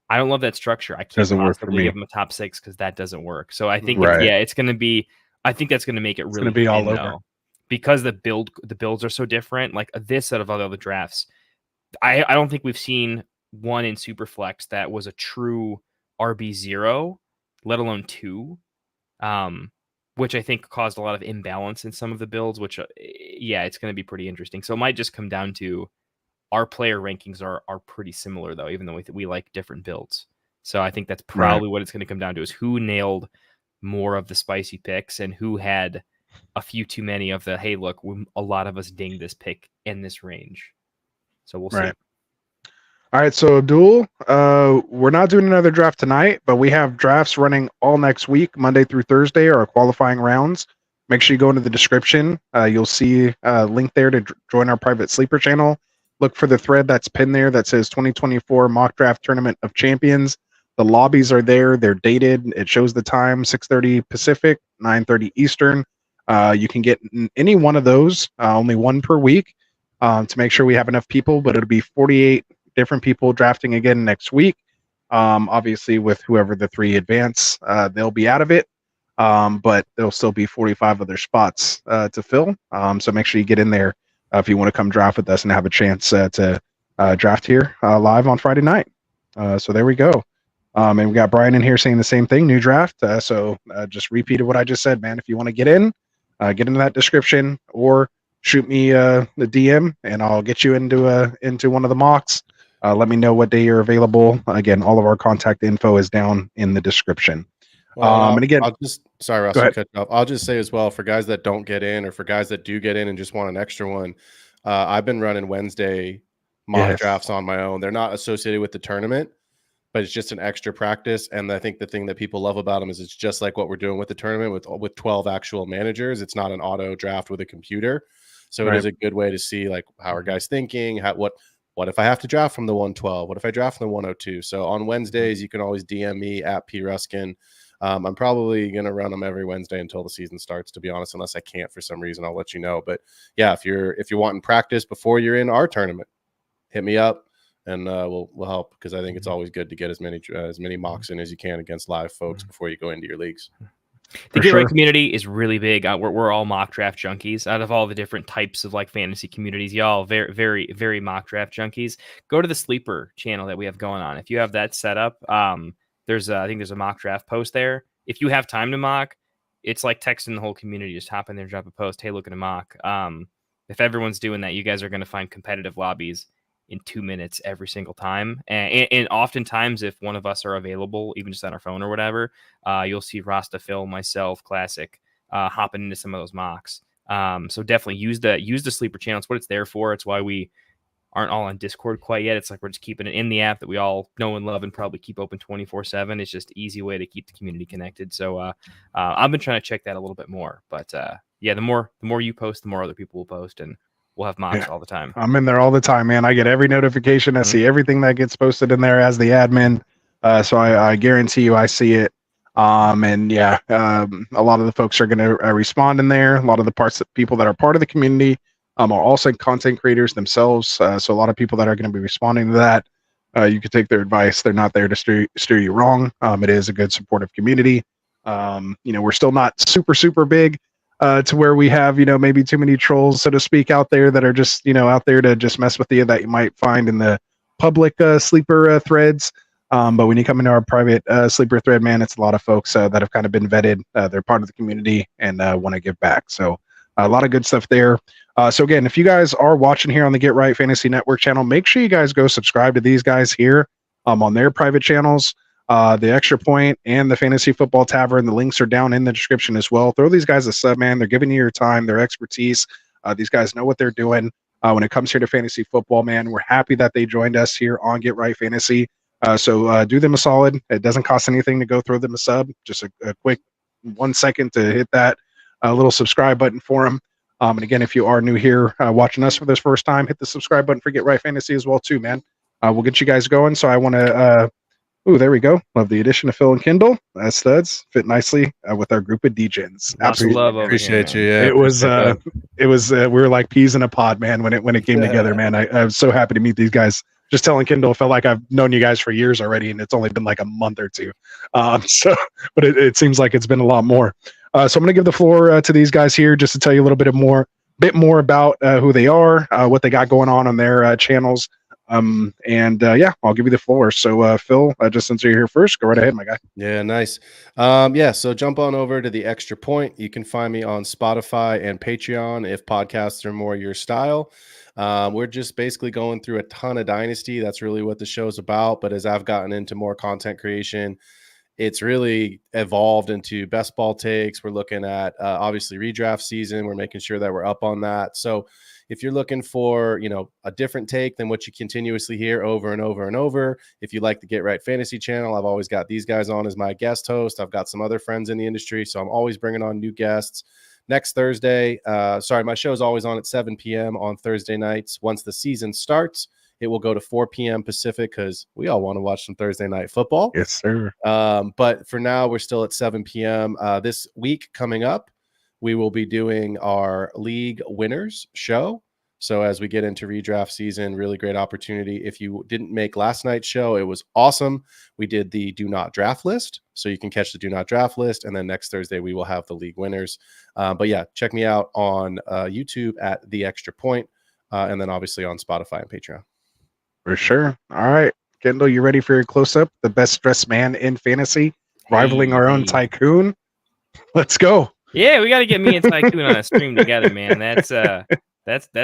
I don't love that structure. I can't Doesn't work for possibly me. give them a top 6 because that doesn't work. So I think Right. it's going to be. I think that's going to make it really gonna be all thin, over. though, because the builds are so different. Like this out of other drafts, I don't think we've seen one in Superflex that was a true RB0, let alone 2, which I think caused a lot of imbalance in some of the builds. Which it's going to be pretty interesting. So it might just come down to our player rankings are pretty similar, though, even though we like different builds. So I think that's probably what it's going to come down to, is who nailed more of the spicy picks and who had a few too many of the, hey, look, a lot of us dinged this pick in this range. So we'll see. All right, so Abdul, we're not doing another draft tonight, but we have drafts running all next week, Monday through Thursday, our qualifying rounds. Make sure you go into the description. You'll see a link there to join our private sleeper channel. Look for the thread that's pinned there that says 2024 Mock Draft Tournament of Champions. The lobbies are there. They're dated. It shows the time, 6:30 Pacific, 9:30 Eastern. You can get any one of those, only one per week, to make sure we have enough people, but it'll be 48 different people drafting again next week. Obviously, with whoever the 3 advance, they'll be out of it, but there'll still be 45 other spots to fill. So make sure you get in there if you want to come draft with us and have a chance to draft here live on Friday night. So there we go. And we got Brian in here saying the same thing, new draft. So just repeated what I just said, man. If you want to get into that description, or shoot me the DM and I'll get you into one of the mocks. Let me know what day you're available. Again, all of our contact info is down in the description. Well, and again, sorry, Ross, cut you off. I'll just say as well, for guys that don't get in, or for guys that do get in and just want an extra one, I've been running Wednesday mock drafts on my own. They're not associated with the tournament, but it's just an extra practice. And I think the thing that people love about them is it's just like what we're doing with the tournament with 12 actual managers. It's not an auto draft with a computer. So it is a good way to see, like, how are guys thinking? What if I have to draft from the 112? What if I draft from the 102? So on Wednesdays, you can always DM me at pruskin. I'm probably going to run them every Wednesday until the season starts, to be honest, unless I can't for some reason. I'll let you know. But yeah, if you're wanting practice before you're in our tournament, hit me up and we'll help, because I think it's always good to get as many mocks in as you can against live folks before you go into your leagues. The Get Right community is really big. We're all mock draft junkies. Out of all the different types of like fantasy communities, y'all very, very, very mock draft junkies. Go to the sleeper channel that we have going on. If you have that set up, I think there's a mock draft post there. If you have time to mock, it's like texting the whole community. Just hop in there and drop a post. Hey, look at a mock. If everyone's doing that, you guys are going to find competitive lobbies in 2 minutes every single time. And oftentimes, if one of us are available, even just on our phone or whatever, you'll see Rasta, Phil, myself, Classic, hopping into some of those mocks. So definitely use the sleeper channel. It's what it's there for. It's why we aren't all on Discord quite yet. It's like we're just keeping it in the app that we all know and love and probably keep open 24/7. It's just an easy way to keep the community connected. So I've been trying to check that a little bit more. But the more you post, the more other people will post, and we'll have mocks all the time. I'm in there all the time, man. I get every notification. I see everything that gets posted in there as the admin. So I guarantee you I see it. A lot of the folks are going to respond in there. A lot of the people that are part of the community are also content creators themselves. So a lot of people that are going to be responding to that, you could take their advice. They're not there to steer you wrong. It is a good supportive community. We're still not super, super big to where we have, maybe too many trolls, so to speak, out there that are just, out there to just mess with you, that you might find in the public sleeper threads. But when you come into our private sleeper thread, man, it's a lot of folks that have kind of been vetted. They're part of the community and want to give back. So a lot of good stuff there. So again, if you guys are watching here on the Get Right Fantasy Network channel, make sure you guys go subscribe to these guys here on their private channels. The Extra Point and the Fantasy Football Tavern, the links are down in the description as well. Throw these guys a sub, man. They're giving you your time, their expertise. These guys know what they're doing when it comes here to fantasy football, man. We're happy that they joined us here on Get Right Fantasy. So do them a solid. It doesn't cost anything to go throw them a sub. Just a quick 1 second to hit that little subscribe button for them. And again, if you are new here watching us for this first time, hit the subscribe button for Get Right Fantasy as well too, man. We'll get you guys going. So I want to ooh, there we go. Love the addition of Phil and Kindle. As studs fit nicely with our group of DJs. Absolutely love over Appreciate here, you. man. Yeah, It was we were like peas in a pod, man. When it came together, man. I was so happy to meet these guys. Just telling Kindle, it felt like I've known you guys for years already, and it's only been like a month or two. So, but it seems like it's been a lot more. So I'm going to give the floor to these guys here just to tell you a little bit more about who they are, what they got going on their channels. Yeah, I'll give you the floor. So Phil, just since you're here first, go right ahead, my guy. Yeah, nice. So jump on over to the Extra Point. You can find me on Spotify and Patreon if podcasts are more your style. We're just basically going through a ton of Dynasty. That's really what the show's about. But as I've gotten into more content creation, it's really evolved into best ball takes. We're looking at obviously redraft season. We're making sure that we're up on that. So if you're looking for, a different take than what you continuously hear over and over and over, if you like the Get Right Fantasy channel, I've always got these guys on as my guest host. I've got some other friends in the industry, so I'm always bringing on new guests. Next Thursday, my show is always on at 7 p.m. on Thursday nights. Once the season starts, it will go to 4 p.m. Pacific because we all want to watch some Thursday night football. Yes, sir. But for now, we're still at 7 p.m. This week coming up, we will be doing our league winners show. So as we get into redraft season, really great opportunity. If you didn't make last night's show, it was awesome. We did the do not draft list. So you can catch the do not draft list. And then next Thursday, we will have the league winners. But yeah, check me out on YouTube at The Extra Point. And then obviously on Spotify and Patreon. For sure. All right. Kendall, you ready for your close-up? The best dressed man in fantasy, rivaling our own Tycoon. Let's go. Yeah, we got to get me and Tycoon on a stream together, man. That's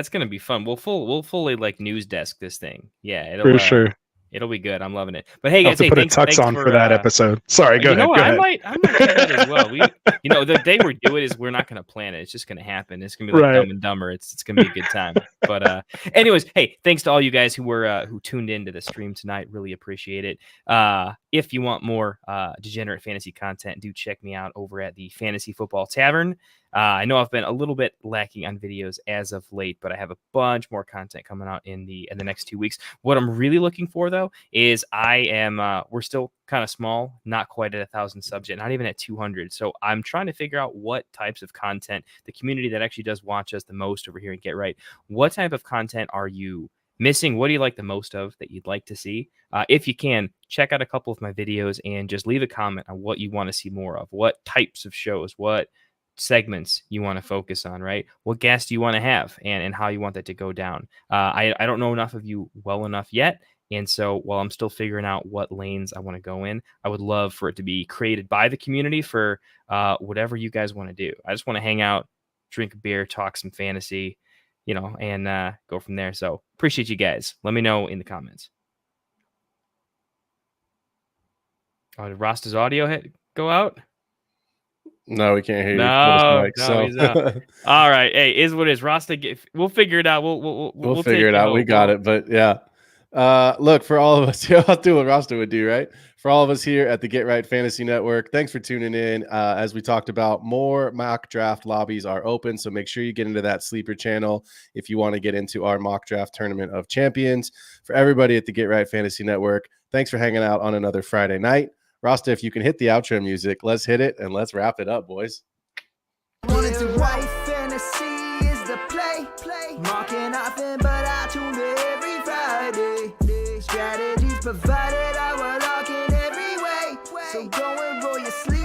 gonna be fun. We'll fully like news desk this thing. Yeah, for sure. It'll be good. I'm loving it. But hey, guys, put a tux on for that episode. Sorry, go ahead. I might do that as well. The day we do it is we're not going to plan it. It's just going to happen. It's going to be like Dumb and Dumber. It's going to be a good time. But anyways, hey, thanks to all you guys who tuned into the stream tonight. Really appreciate it. If you want more degenerate fantasy content, do check me out over at the Fantasy Football Tavern. I know I've been a little bit lacking on videos as of late, but I have a bunch more content coming out in the next 2 weeks. What I'm really looking for, though, is we're still kind of small, not quite at 1,000 subs yet, not even at 200. So I'm trying to figure out what types of content the community that actually does watch us the most over here and Get Right. What type of content are you missing? What do you like the most of that you'd like to see? If you can, check out a couple of my videos and just leave a comment on what you want to see more of, what types of shows, what segments you want to focus on, right? What guests do you want to have and how you want that to go down? I don't know enough of you well enough yet. And so while I'm still figuring out what lanes I want to go in, I would love for it to be created by the community for whatever you guys want to do. I just want to hang out, drink a beer, talk some fantasy, and go from there. So appreciate you guys. Let me know in the comments. Oh, did Rasta's audio go out? No, we can't hear you. No, he's out. All right. Hey, is what it is. Rasta, we'll figure it out. We'll figure it out. We got it. But yeah. Look, for all of us here, I'll do what Rasta would do, right? For all of us here at the Get Right Fantasy Network, thanks for tuning in. As we talked about, more mock draft lobbies are open, so make sure you get into that sleeper channel if you want to get into our mock draft tournament of champions. For everybody at the Get Right Fantasy Network, thanks for hanging out on another Friday night. Rasta, if you can hit the outro music, let's hit it and let's wrap it up, boys. Right fantasy is the play. Marking nothing, but I tune in every Friday. Strategies provided, I will lock in every way. So go and roll your sleeve.